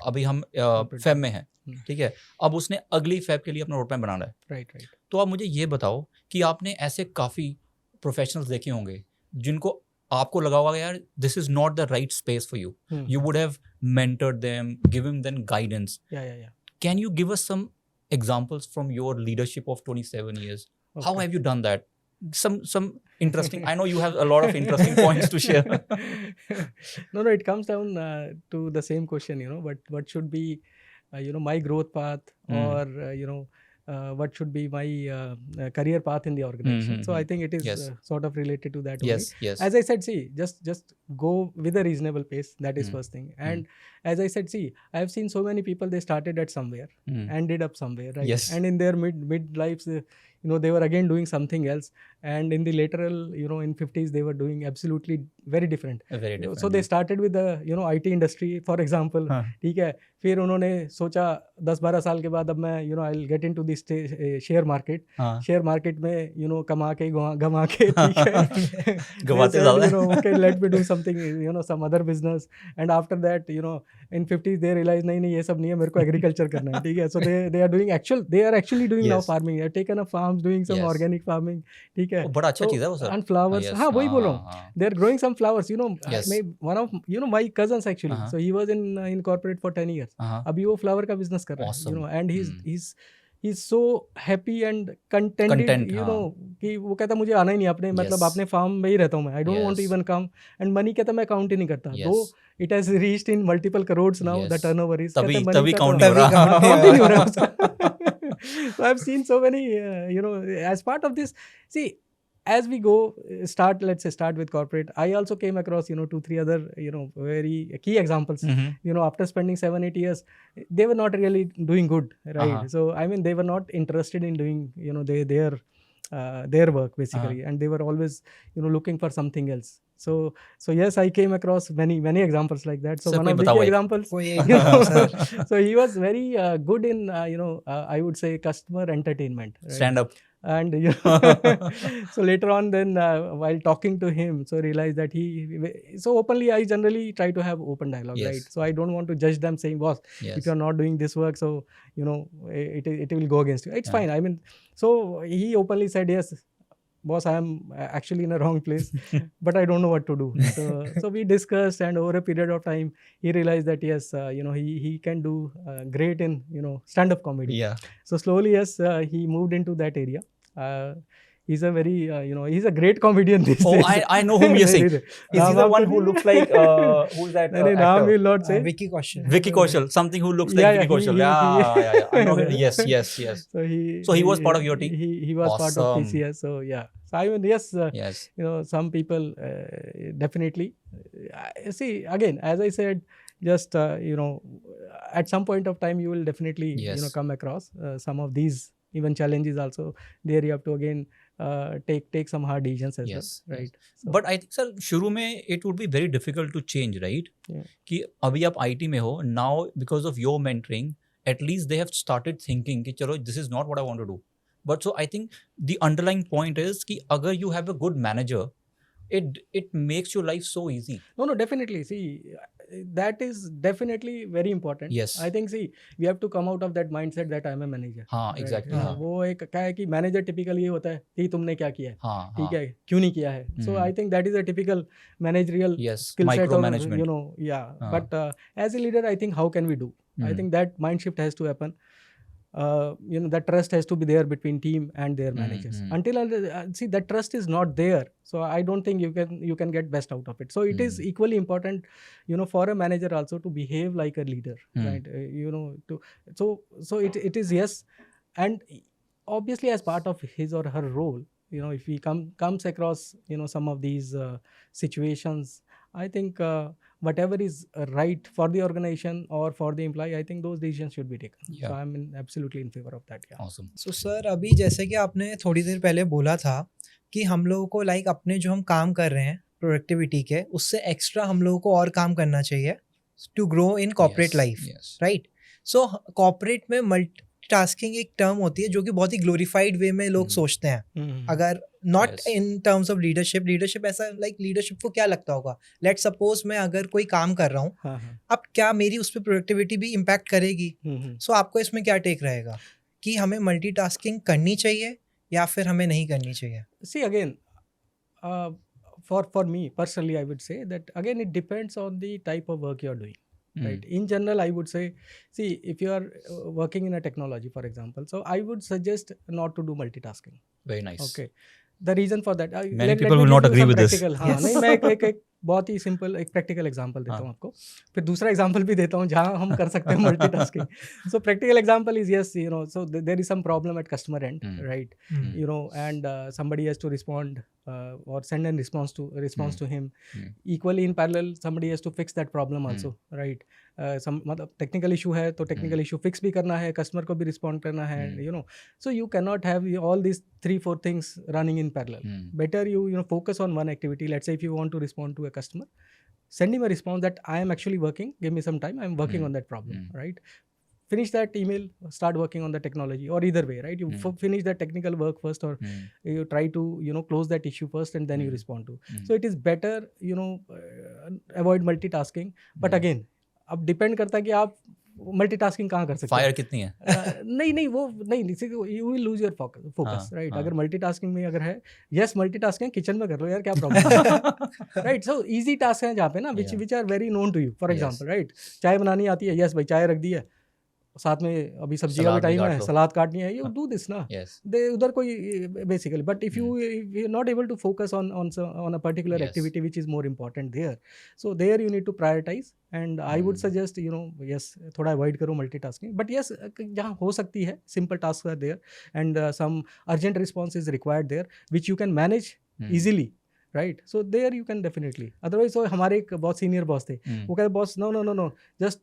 अभी हम फेब में है, ठीक है, अब उसने अगली फेब के लिए अपना रोड मैप बनाना है, राइट. तो आप मुझे ये बताओ कि आपने ऐसे काफ़ी प्रोफेशनल्स देखे होंगे जिनको आपको लगा होगा यार this is not the right space for you, you would have mentored them, giving them guidance. Can you give us some examples from your leadership of 27 years? Okay. How have you done that? Some interesting, I know you have a lot of interesting points to share. No, it comes down to the same question, what should be my growth path, or what should be my career path in the organization. So I think it is sort of related to that only. Yes. As I said, see, just go with a reasonable pace. That is first thing. And as I said, see, I have seen so many people, they started at somewhere, ended up somewhere, right? Yes. And in their mid lives, they were again doing something else, and in the lateral, in 50s, they were doing absolutely very different. Very different. So they started with the IT industry, for example. ठीक है, फिर उन्होंने सोचा 10-12 साल के बाद अब मैं I'll get into this share market. Share market में कमा के गमा के, ठीक है, गवाते ज़्यादा. Okay, let me do something, some other business. And after that, in 50s they realize नहीं ये सब नहीं है, मेरे को agriculture करना है, ठीक है. So they are actually doing now farming. They have taken up farms, doing some organic farming, ठीक है. बड़ा अच्छा चीज़ है वो सर. And flowers, हाँ वही बोल रहा हूँ. They are growing some flowers, one of my cousins actually. So he was in corporate for 10 years. अभी वो flower का business कर रहा है, and he's so happy and contented, कि वो कहता मुझे आना ही नहीं अपने, मतलब अपने farm में ही रहता हूँ मैं. I don't want to even come. And money कहता मैं count ही नहीं करता. Though it has reached in multiple crores now, the turnover is. तभी count नहीं हो रहा. So I've seen so many, as part of this. See, as we go, let's say start with corporate. I also came across 2-3 other very key examples. After spending 7-8 years, they were not really doing good, right? So I mean, they were not interested in doing their work basically, and they were always looking for something else. So yes, I came across many examples like that. So one of the examples, so he was very good in I would say customer entertainment, right? Stand up. And so later on then while talking to him, so realized that so openly, I generally try to have open dialogue, right? So I don't want to judge them saying, boss, if you're not doing this work, so it will go against you. It's fine. I mean, so he openly said, yes boss, I am actually in a wrong place, but I don't know what to do. So we discussed, and over a period of time he realized that yes, he can do great in stand-up comedy. So slowly, yes, he moved into that area. He's a very he's a great comedian these days. I know whom you're saying. Is he the one who looks like who's that actor? Will not say. Vicky Kaushal. Vicky Kaushal, something who looks like Vicky Kaushal. Yeah. I know. Yes. So he was part of your team. He was part of TCS. So yeah. So I mean, yes. Some people definitely see, again, as I said, just at some point of time you will definitely come across some of these even challenges also. There you have to again take some hard decisions as well, right? So, but I think sir, शुरू में it would be very difficult to change, right? कि अभी आप IT में हो, now because of your mentoring, at least they have started thinking कि चलो this is not what I want to do. But so I think the underlying point is कि अगर you have a good manager, it makes your life so easy. No, definitely. See, that is definitely very important. Yes. I think, see, we have to come out of that mindset that I am a manager. हाँ Right? exactly. हाँ, हाँ वो एक क्या है कि manager typical ये होता है कि तुमने क्या किया है, हाँ ठीक हाँ है, क्यों नहीं किया है. So I think that is a typical managerial yes skill set, or micromanagement. you know, yeah. हाँ. But as a leader, I think how can we do? I think that mind shift has to happen. You know, that trust has to be there between team and their managers. Until see, that trust is not there, so I don't think you can get best out of it. So it is equally important, you know, for a manager also to behave like a leader, right? You know, to so it is, yes, and obviously as part of his or her role, you know, if he comes across, you know, some of these situations, I think whatever is right for the organization or for the employee, I think those decisions should be taken. Yeah. So I'm absolutely in favor of that. Yeah. awesome. So sir अभी जैसे कि आपने थोड़ी देर पहले बोला था कि हम लोगों को लाइक अपने जो हम काम कर रहे हैं प्रोडक्टिविटी के उससे एक्स्ट्रा हम लोगों को और काम करना चाहिए to grow in corporate Yes, life, yes. Right. So corporate में मल्टीटास्किंग एक टर्म होती है जो कि बहुत ही ग्लोरीफाइड वे में लोग सोचते हैं. अगर not Yes. In terms of leadership ऐसा लाइक लीडरशिप को क्या लगता होगा, लेट सपोज मैं अगर कोई काम कर रहा हूँ, हाँ, हाँ. अब क्या मेरी उस पर प्रोडक्टिविटी भी इम्पैक्ट करेगी. सो आपको इसमें क्या टेक रहेगा कि हमें मल्टीटास्किंग करनी चाहिए या फिर हमें नहीं करनी चाहिए. See, again, for me personally, I would say that again it depends on the type of work you are doing. Right. In general, I would say, see, if you are working in a technology, for example, so I would suggest not to do multitasking. Very nice. Okay. The reason for that, Many people will not agree with this. हाँ, नहीं, मैं एक बहुत ही simple एक practical example देता हूँ आपको, फिर दूसरा एग्जांपल भी देता हूँ जहाँ हम कर सकते हैं multitasking. So practical example is, yes, you know, so there is some problem at customer end, right, you know, and somebody has to respond or send a response to him. Equally in parallel, somebody has to fix that problem also, right? Some मतलब technical issue है तो technical issue fix भी करना है, customer को भी respond करना है, you know. So you can not have all this 3-4 things running in parallel. Better you know, focus on one activity. Let's say if you want to respond to a customer, send him a response that I am actually working, give me some time, I'm working on that problem, right? Finish that email, start working on the technology, or either way, right? You finish that technical work first, or you try to, you know, close that issue first and then you respond to. So it is better, you know, avoid multitasking. But again, अब depend करता है कि आप multitasking कहाँ कर सकते हैं. Fire कितनी है? नहीं वो नहीं, you will lose your focus, right. अगर मल्टीटास्किंग में अगर है, यस, मल्टीटास्किंग किचन में कर लो यार, क्या problem, right. So easy task हैं जहाँ पे ना which are very known to you. For example, right, चाय बनानी आती है, यस भाई चाय रख दी है, साथ में अभी सब्जी का भी टाइम है, सलाद काटनी है, यू डू दिस ना. उधर कोई basically, but if you not able to focus on a particular activity which is more important there, so there you need to prioritize. And I would suggest, you know, yes, थोड़ा avoid करो multitasking. But yes, जहाँ हो सकती है, simple task are there and some urgent response is required there which you can manage easily, right. So there you can definitely. Otherwise तो हमारे एक बहुत सीनियर बॉस थे, वो कहते बॉस नो जस्ट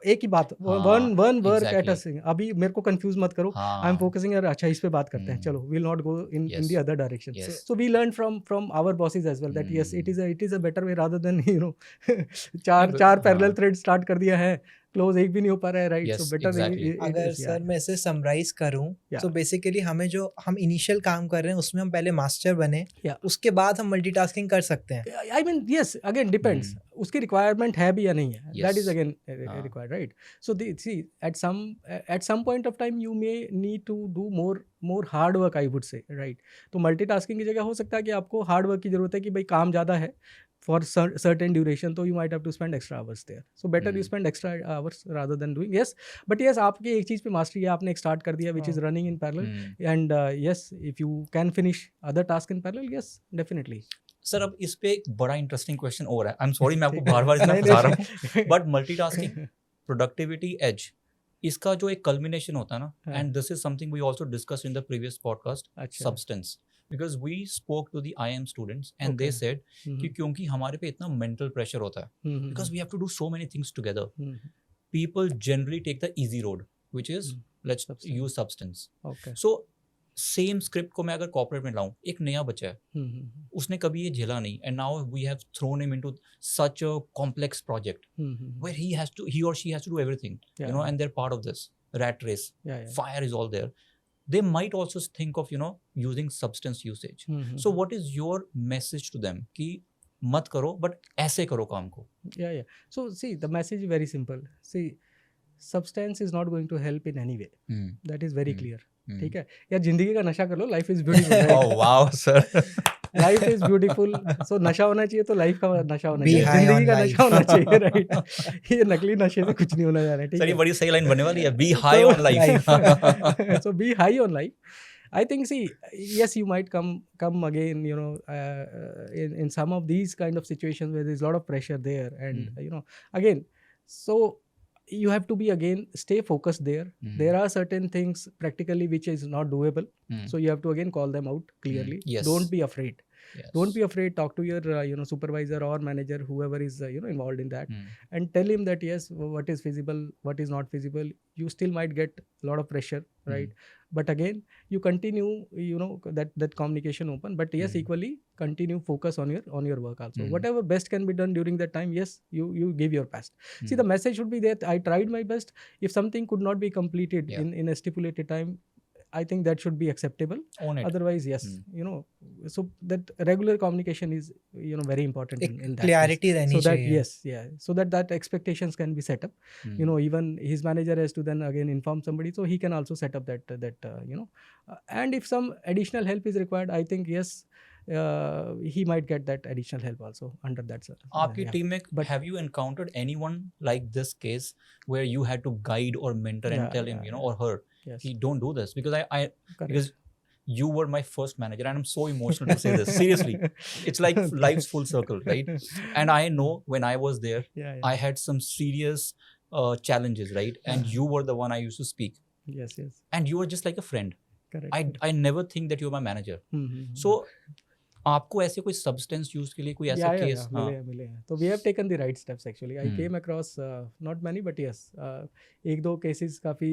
एक ही बात, वन वर्क एट अ सिंग. अभी मेरे को कंफ्यूज मत करो, आई एम फोकसिंग, यार अच्छा इस पे बात करते हैं, चलो, will not go in the other direction. So we learn from our bosses as well that yes, it is a better way rather than, you know, चार पैरेलल थ्रेड स्टार्ट कर दिया है, क्लोज एक भी नहीं हो पा रहा है, राइट. So better. अगर सर मैं इसे समराइज करूं, तो बेसिकली हमें जो हम इनिशियल काम कर रहे हैं उसमें हम पहले मास्टर बने, उसके बाद हम मल्टीटास्किंग कर सकते हैं. I mean yes, again depends उसकी रिक्वायरमेंट है भी या नहीं है, that is again required, right. So see at some point of time you may need to do more hard work, I would say, right. तो मल्टीटास्किंग की जगह हो सकता है कि आपको हार्ड वर्क की जरूरत है कि भाई काम ज़्यादा है for certain duration, so you might have to spend extra hours there. So better you spend extra hours rather than doing, yes. But yes, आपकी एक चीज़ पे मास्टरी है, आपने एक स्टार्ट कर दिया which is running in parallel, and yes, if you can finish other tasks in parallel, yes, definitely. Sir अब इस पे एक बड़ा इंटरेस्टिंग क्वेश्चन और है, आई एम सॉरी मैं आपको बार-बार इतना फंसा रहा हूँ, बट मल्टीटास्किंग, प्रोडक्टिविटी एज, इसका जो एक कल्मिनेशन होता है ना, and this is something we also discussed in the previous podcast, substance. Because we spoke to the IIM students and they said कि क्योंकि हमारे पे इतना mental pressure होता है, because we have to do so many things together, people generally take the easy road, which is let's use substance. So same script को मैं अगर corporate में लाऊं, एक नया बच्चा है, उसने कभी ये झेला नहीं, and now we have thrown him into such a complex project where he or she has to do everything, you know, and they're part of this rat race. Fire is all there. They might also think of, you know, using substance usage. So what is your message to them कि मत करो, but ऐसे करो काम को. Yeah, yeah. So see, the message is very simple. See, substance is not going to help in any way. That is very clear. ठीक है, या जिंदगी का नशा कर लो, life is beautiful. Oh wow, sir. Life is beautiful. So नशा होना चाहिए तो लाइफ का नशा होना Be चाहिए, high जिंदगी on का life. नशा होना चाहिए. राइट, ये नकली नशे से कुछ नहीं होना जा रहा है. ठीक सर ये है, बड़ी सही लाइन बनने वाली है. Be high on life. so be high on life. I think, see, yes, you might come again, you know, in some of these kind of situations where there's a lot of pressure there, and you know, again, so you have to be, again, stay focused there. There are certain things practically which is not doable, so you have to again call them out clearly. Yes. Don't be afraid. Yes. Don't be afraid. Talk to your you know, supervisor or manager, whoever is you know, involved in that, and tell him that yes, what is feasible, what is not feasible. You still might get a lot of pressure, right? But again, you continue, you know, that communication open. But yes, equally continue focus on your work also. Whatever best can be done during that time, yes, you give your best. See, the message should be that I tried my best. If something could not be completed in a stipulated time, I think that should be acceptable. Own it. Otherwise, yes, you know, so that regular communication is, you know, very important in that clarity case. रहनी So that, चाहिए. yes, yeah, so that expectations can be set up. You know, even his manager has to then again inform somebody, so he can also set up that you know, and if some additional help is required, I think yes, he might get that additional help also under that, sir. आपकी team में have you encountered anyone like this case where you had to guide or mentor and tell him, you know, or her, Yes. don't do this, because I Correct. because you were my first manager and I'm so emotional to say this. Seriously, it's like life's full circle, right? And I know when I was there, I had some serious challenges, right? And you were the one I used to speak. Yes. And you were just like a friend. Correct. I never think that you were my manager. So आपको ऐसे कोई substance use के लिए कोई ऐसा case? मिले हैं. So we have taken the right steps actually. I came across not many, but yes, एक दो cases काफ़ी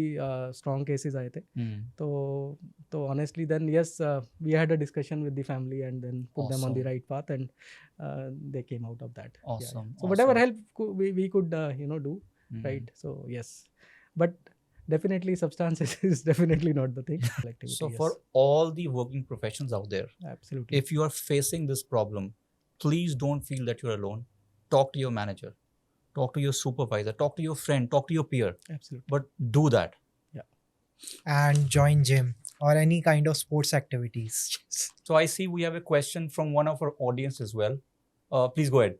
strong cases आए थे. तो honestly then yes, we had a discussion with the family and then put them on the right path, and they came out of that. Awesome. So whatever help we could you know, do, right? So yes, but definitely substances is definitely not the thing. So for all the working professionals out there, absolutely, if you are facing this problem, please don't feel that you're alone. Talk to your manager, talk to your supervisor, talk to your friend, talk to your peer. Absolutely. But do that. And join gym or any kind of sports activities. So I see we have a question from one of our audience as well. Please go ahead.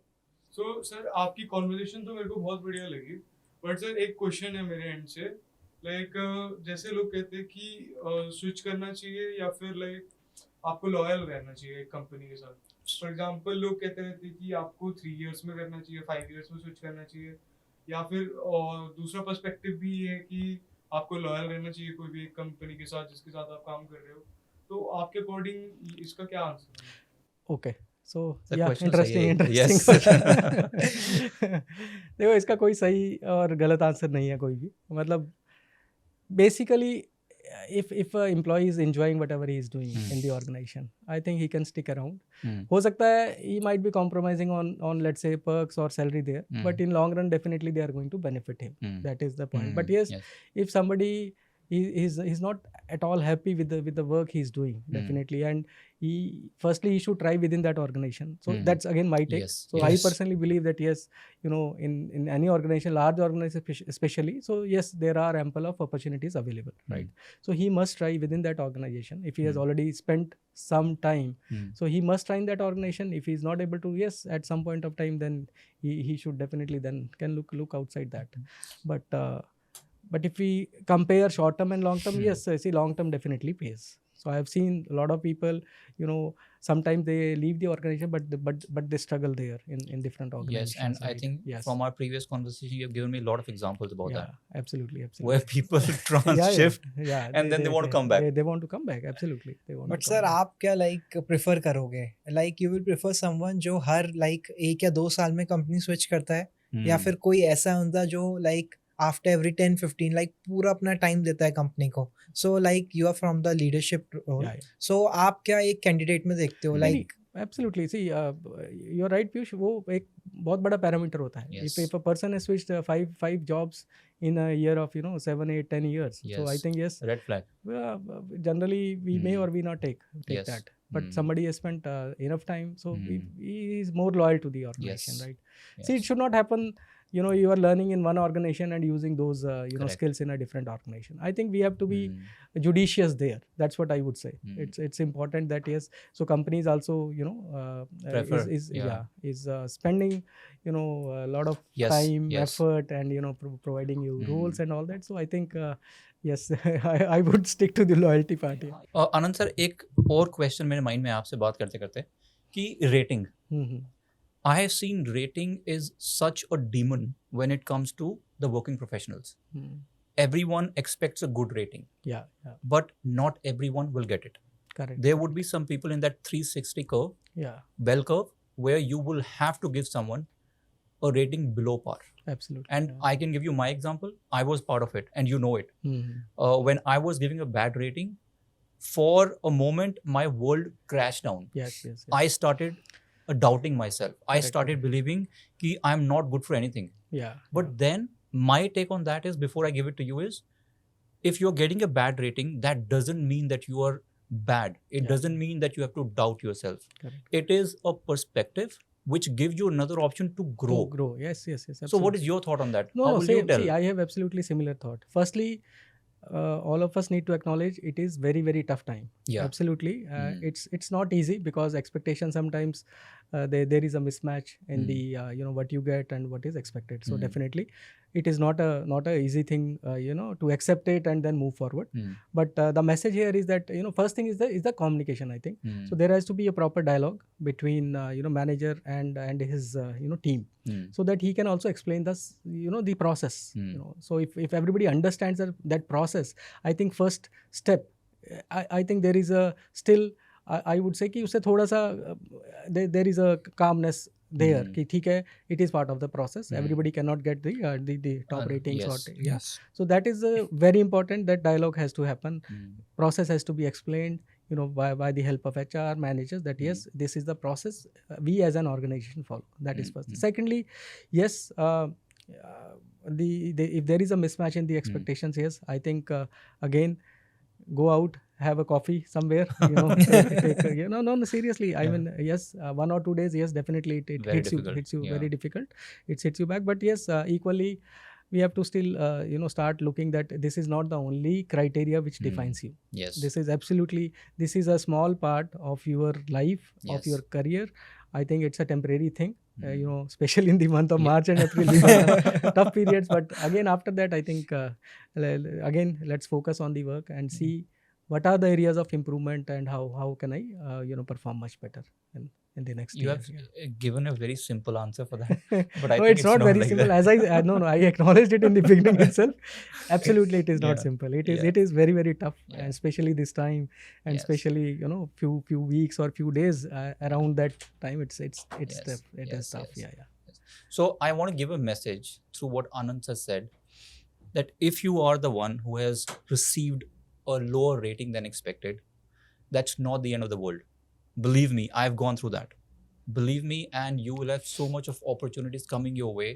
So sir, आपकी conversation तो मेरे को बहुत बढ़िया लगी, but sir एक question है मेरे end से, like जैसे लोग कहते हैं कि switch करना चाहिए या फिर like आपको loyal रहना चाहिए एक company के साथ. For example, लोग कहते रहते हैं कि आपको 3 years में करना चाहिए, 5 years में switch करना चाहिए, या फिर दूसरा perspective भी है कि आपको loyal रहना चाहिए कोई भी एक company के साथ जिसके साथ आप काम कर रहे हो. तो आपके according इसका क्या answer है? Okay. So The yeah, question interesting yes. question. देखो, इसका कोई सही और गलत आंसर नहीं है कोई भी. मतलब basically, if a employee is enjoying whatever he is doing in the organization, I think he can stick around. हो सकता है he might be compromising on let's say perks or salary there, but in long run definitely they are going to benefit him. That is the point. But yes, if somebody he's not at all happy with the work he's doing, definitely, and he should try within that organization. So that's again my take. Yes. So I personally believe that yes, you know, in any organization, large organization especially, so yes, there are ample of opportunities available, right? So he must try within that organization. If he has already spent some time, so he must try in that organization. If he is not able to, yes, at some point of time, then he should definitely then can look outside that. But if we compare short term and long term, yes, see, long term definitely pays. So I have seen a lot of people, you know, sometimes they leave the organization, but they struggle there in different organizations. Yes, and right? I think from our previous conversation, you have given me a lot of examples about that. Absolutely. Where people shift and then they want to come back. They want to come back, absolutely. They want But to sir, come back. आप क्या like prefer करोगे? Like you will prefer someone जो हर like 1 या 2 साल में company switch करता है, या फिर कोई ऐसा होता जो like after every 10-15 like पूरा अपना टाइम देता है कंपनी को. So like you are from the leadership role. So आप क्या एक कैंडिडेट में देखते हो? Like Absolutely. See, you're right, Piyush. वो एक बहुत बड़ा पैरामीटर होता है. Yes. If a person has switched five jobs in a year of 7, 8, 10 years, so I think yes, red flag. generally we may or we not take Yes. that. but somebody has spent enough time, so he is more loyal to the organization, Yes. right? Yes. See, it should not happen. You know, you are learning in one organization and using those Correct. skills in a different organization. I think we have to be Mm. judicious there. That's what I would say. Mm. It's important that yes, so companies also Prefer, is yeah. spending a lot of Yes, time, yes. effort, and providing you Mm. roles and all that. So I think yes, I would stick to the loyalty part. Yeah. Anand sir, एक और question मेरे mind में आपसे बात करते करते कि rating, Mhm. I have seen rating is such a demon when it comes to the working professionals. Mhm. Everyone expects a good rating, Yeah, yeah, but not everyone will get it. correct. There would be some people in that 360 curve, Yeah, bell curve, where you will have to give someone a rating below par. absolutely. And yeah. I can give you my example. I was part of it, and you know it. Mhm. When I was giving a bad rating, for a moment, my world crashed down. Yes, yes, yes. I started doubting myself. I Correct, started correct. believing कि I'm not good for anything. Yeah. But then my take on that is, before I give it to you, is if you're getting a bad rating, that doesn't mean that you are bad. It Yeah. doesn't mean that you have to doubt yourself. Correct. It is a perspective which gives you another option to grow. To grow. Yes, yes, yes. So what absolutely. is your thought on that? No, How no, will you same. tell? See, I have absolutely similar thought. Firstly, all of us need to acknowledge it is very, very tough time. Yeah. Absolutely. Mm. It's not easy because expectation sometimes there is a mismatch in Mm. the what you get and what is expected. So Mm. definitely, it is not a easy thing to accept it and then move forward. Mm. But the message here is that first thing is the communication. I think Mm. so. There has to be a proper dialogue between manager and his team, Mm. so that he can also explain the process. So if everybody understands that process, I think first step, I think there is a still I would say कि उससे थोड़ा सा there is a calmness there कि ठीक है, it is part of the process. Everybody cannot get the top ratings. Yes. Or, yeah. So that is very important, that dialogue has to happen. Mm. Process has to be explained by the help of HR managers, that yes, this is the process we as an organization follow. That is first. Secondly, yes, if there is a mismatch in the expectations, yes, I think again, go out, have a coffee somewhere, take no, seriously. I mean, yes, 1 or 2 days, yes, definitely it Very hits difficult. you Yeah. very difficult. It hits you back, but yes, equally, we have to still start looking that this is not the only criteria which defines you. Yes. This is a small part of your life, Yes. of your career. I think it's a temporary thing. Especially in the month of March and April, these are tough periods. But again, after that, I think again, let's focus on the work and see what are the areas of improvement and how can I perform much better in the next You year. have given a very simple answer for that, but I No, think it's not very like simple. that. As I acknowledged it in the beginning itself. Absolutely, it is not Yeah. simple. It Yeah. is very, very tough, Yeah. and especially this time, and Yes. especially few weeks or few days around that time. It's Yes. tough. It Yes, is tough. yes. Yeah. So I want to give a message through what Anand has said, that if you are the one who has received a lower rating than expected, that's not the end of the world. Believe me, I've gone through that. Believe me, and you will have so much of opportunities coming your way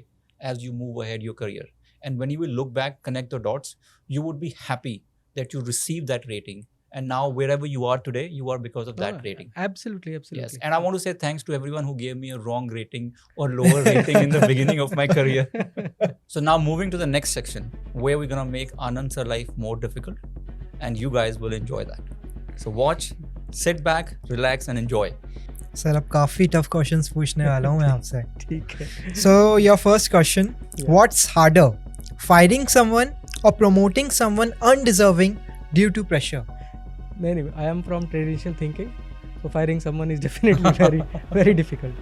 as you move ahead your career. And when you will look back, connect the dots, you would be happy that you received that rating. And now wherever you are today, you are because of that rating. Absolutely. Yes, and I want to say thanks to everyone who gave me a wrong rating or lower rating in the beginning of my career. So now moving to the next section, where we're going to make Anand's life more difficult, and you guys will enjoy that. So watch, sit back, relax and enjoy. Sir अब काफी tough questions पूछने वाला हूँ मैं आपसे. ठीक है. So your first question, Yeah. what's harder, firing someone or promoting someone undeserving due to pressure? Anyway, I am from traditional thinking, so firing someone is definitely very, very difficult.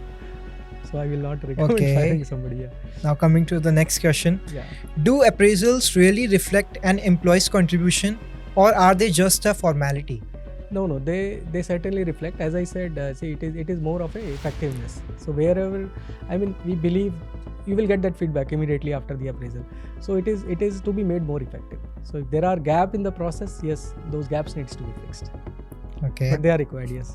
So I will not recommend Okay. firing somebody. Yeah. Now coming to the next question, Yeah. do appraisals really reflect an employee's contribution or are they just a formality? No, they certainly reflect. As I said, see, it is more of a effectiveness. So wherever, I mean, we believe you will get that feedback immediately after the appraisal. So it is to be made more effective. So if there are gaps in the process, yes, those gaps needs to be fixed. Okay. But they are required, yes.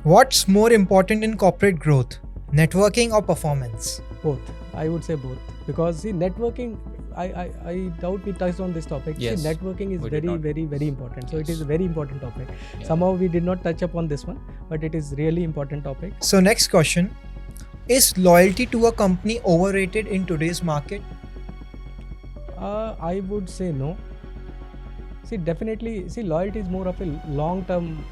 What's more important in corporate growth, networking or performance? Both. I would say both. Because see, networking, I doubt we touched on this topic. Yes, See, networking is we did very, not. very, very important. So it Yes. is a very important topic. Yeah. Somehow we did not touch upon this one, but it is really important topic. So next question, is loyalty to a company overrated in today's market? I would say no. See, definitely. See, loyalty is more of a long-term,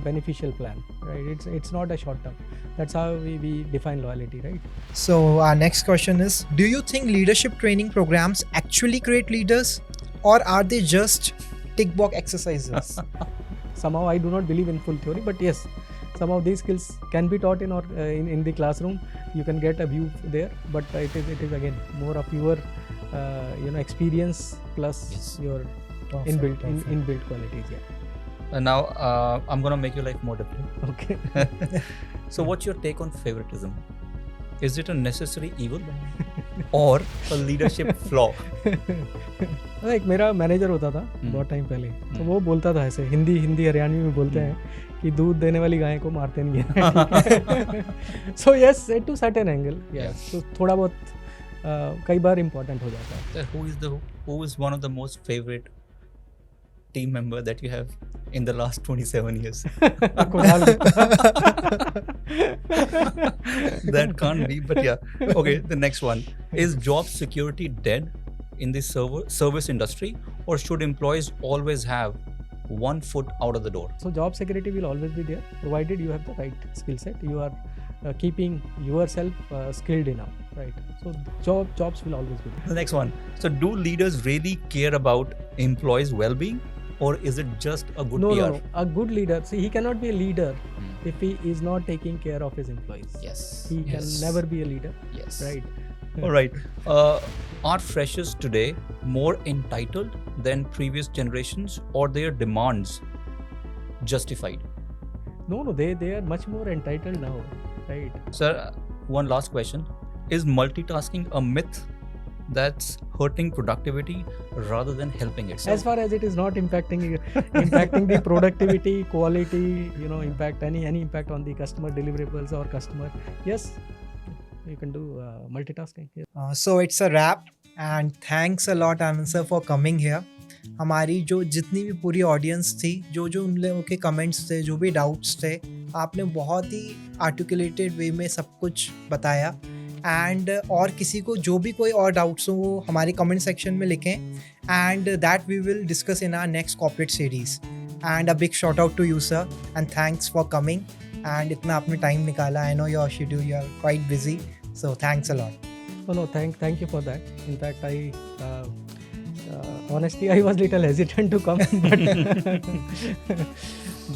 beneficial plan, right? It's not a short-term. That's how we define loyalty, right? So our next question is, do you think leadership training programs actually create leaders, or are they just tick box exercises? Somehow I do not believe in full theory, but yes, some of these skills can be taught in the classroom. You can get a view there, but it is again more of your experience plus Yes. your Perfect. inbuilt qualities. Yeah. And now I'm gonna make your life more difficult. Okay. So what's your take on favoritism? Is it a necessary evil or a leadership flaw? एक मेरा manager होता था बहुत time पहले, तो वो बोलता था ऐसे हिंदी हरियाणवी में बोलते हैं कि दूध देने वाली गाय को मारते नहीं है. So yes, to certain angle, तो थोड़ा बहुत कई बार इम्पोर्टेंट हो जाता है. So who is one of the most favorite team member that you have in the last 27 years? Kunal That can't be, but yeah. Okay, the next one. Is job security dead in the service industry, or should employees always have one foot out of the door? So job security will always be there, provided you have the right skill set. You are keeping yourself skilled enough, right? So jobs will always be there. The next one. So do leaders really care about employees' well-being, or is it just a good PR? No. A good leader, see, he cannot be a leader if he is not taking care of his employees. Yes. He can never be a leader, Yes. right? All right. Are freshers today more entitled than previous generations, or their demands justified? No, they are much more entitled now, right? Sir, one last question. Is multitasking a myth that's hurting productivity rather than helping it? As far as it is not impacting the productivity, quality, impact, any impact on the customer deliverables or customer, yes, you can do multitasking. Yes. So it's a wrap, and thanks a lot Anand sir for coming here. हमारी जो जितनी भी पूरी audience थी, जो उन लोगों के कमेंट्स थे, जो भी डाउट्स थे, आपने बहुत ही आर्टिकुलेटेड वे में सब कुछ बताया. एंड और किसी को जो भी कोई और डाउट्स हो वो हमारे कमेंट सेक्शन में लिखें, and that we will discuss in our next corporate series. And a big shout out to you sir, and thanks for coming, एंड इतना आपने टाइम निकाला. I know your schedule, you are quite busy, so thanks a lot. No, thank you for that. In fact, honestly, I was little hesitant to come,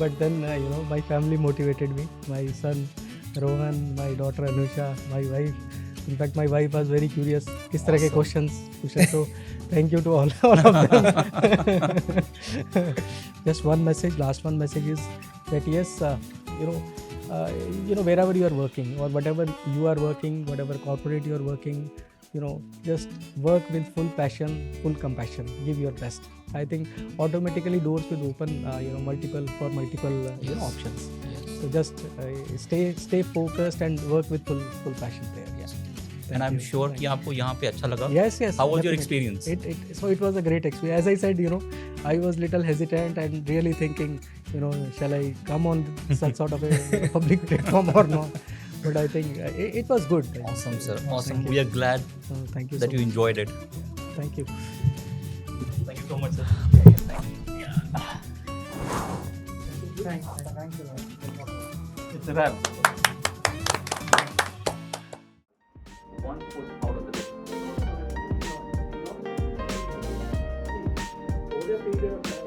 but then my family motivated me. My son Rohan, my daughter Anusha, my wife. In fact, my wife was very curious. किस तरह के questions पूछे, so thank you to all of them. Just one message, last one message is that yes, wherever you are working or whatever you are working, whatever corporate you are working, just work with full passion, full compassion, give your best. I think automatically doors will open multiple options. Yes. So just stay focused and work with full passion there. Yes. And I'm sure कि आपको यहाँ पे अच्छा लगा. Yes. How was your definitely. experience? So it was a great experience. As I said, I was little hesitant and really thinking, shall I come on such sort of a public platform or not? But I think it was good. Awesome, sir. Awesome. We are glad Thank you that so you much. enjoyed it. Thank you. Thank you so much, sir. Thanks a lot. It's a wrap. One foot out of the door. Over a period of time.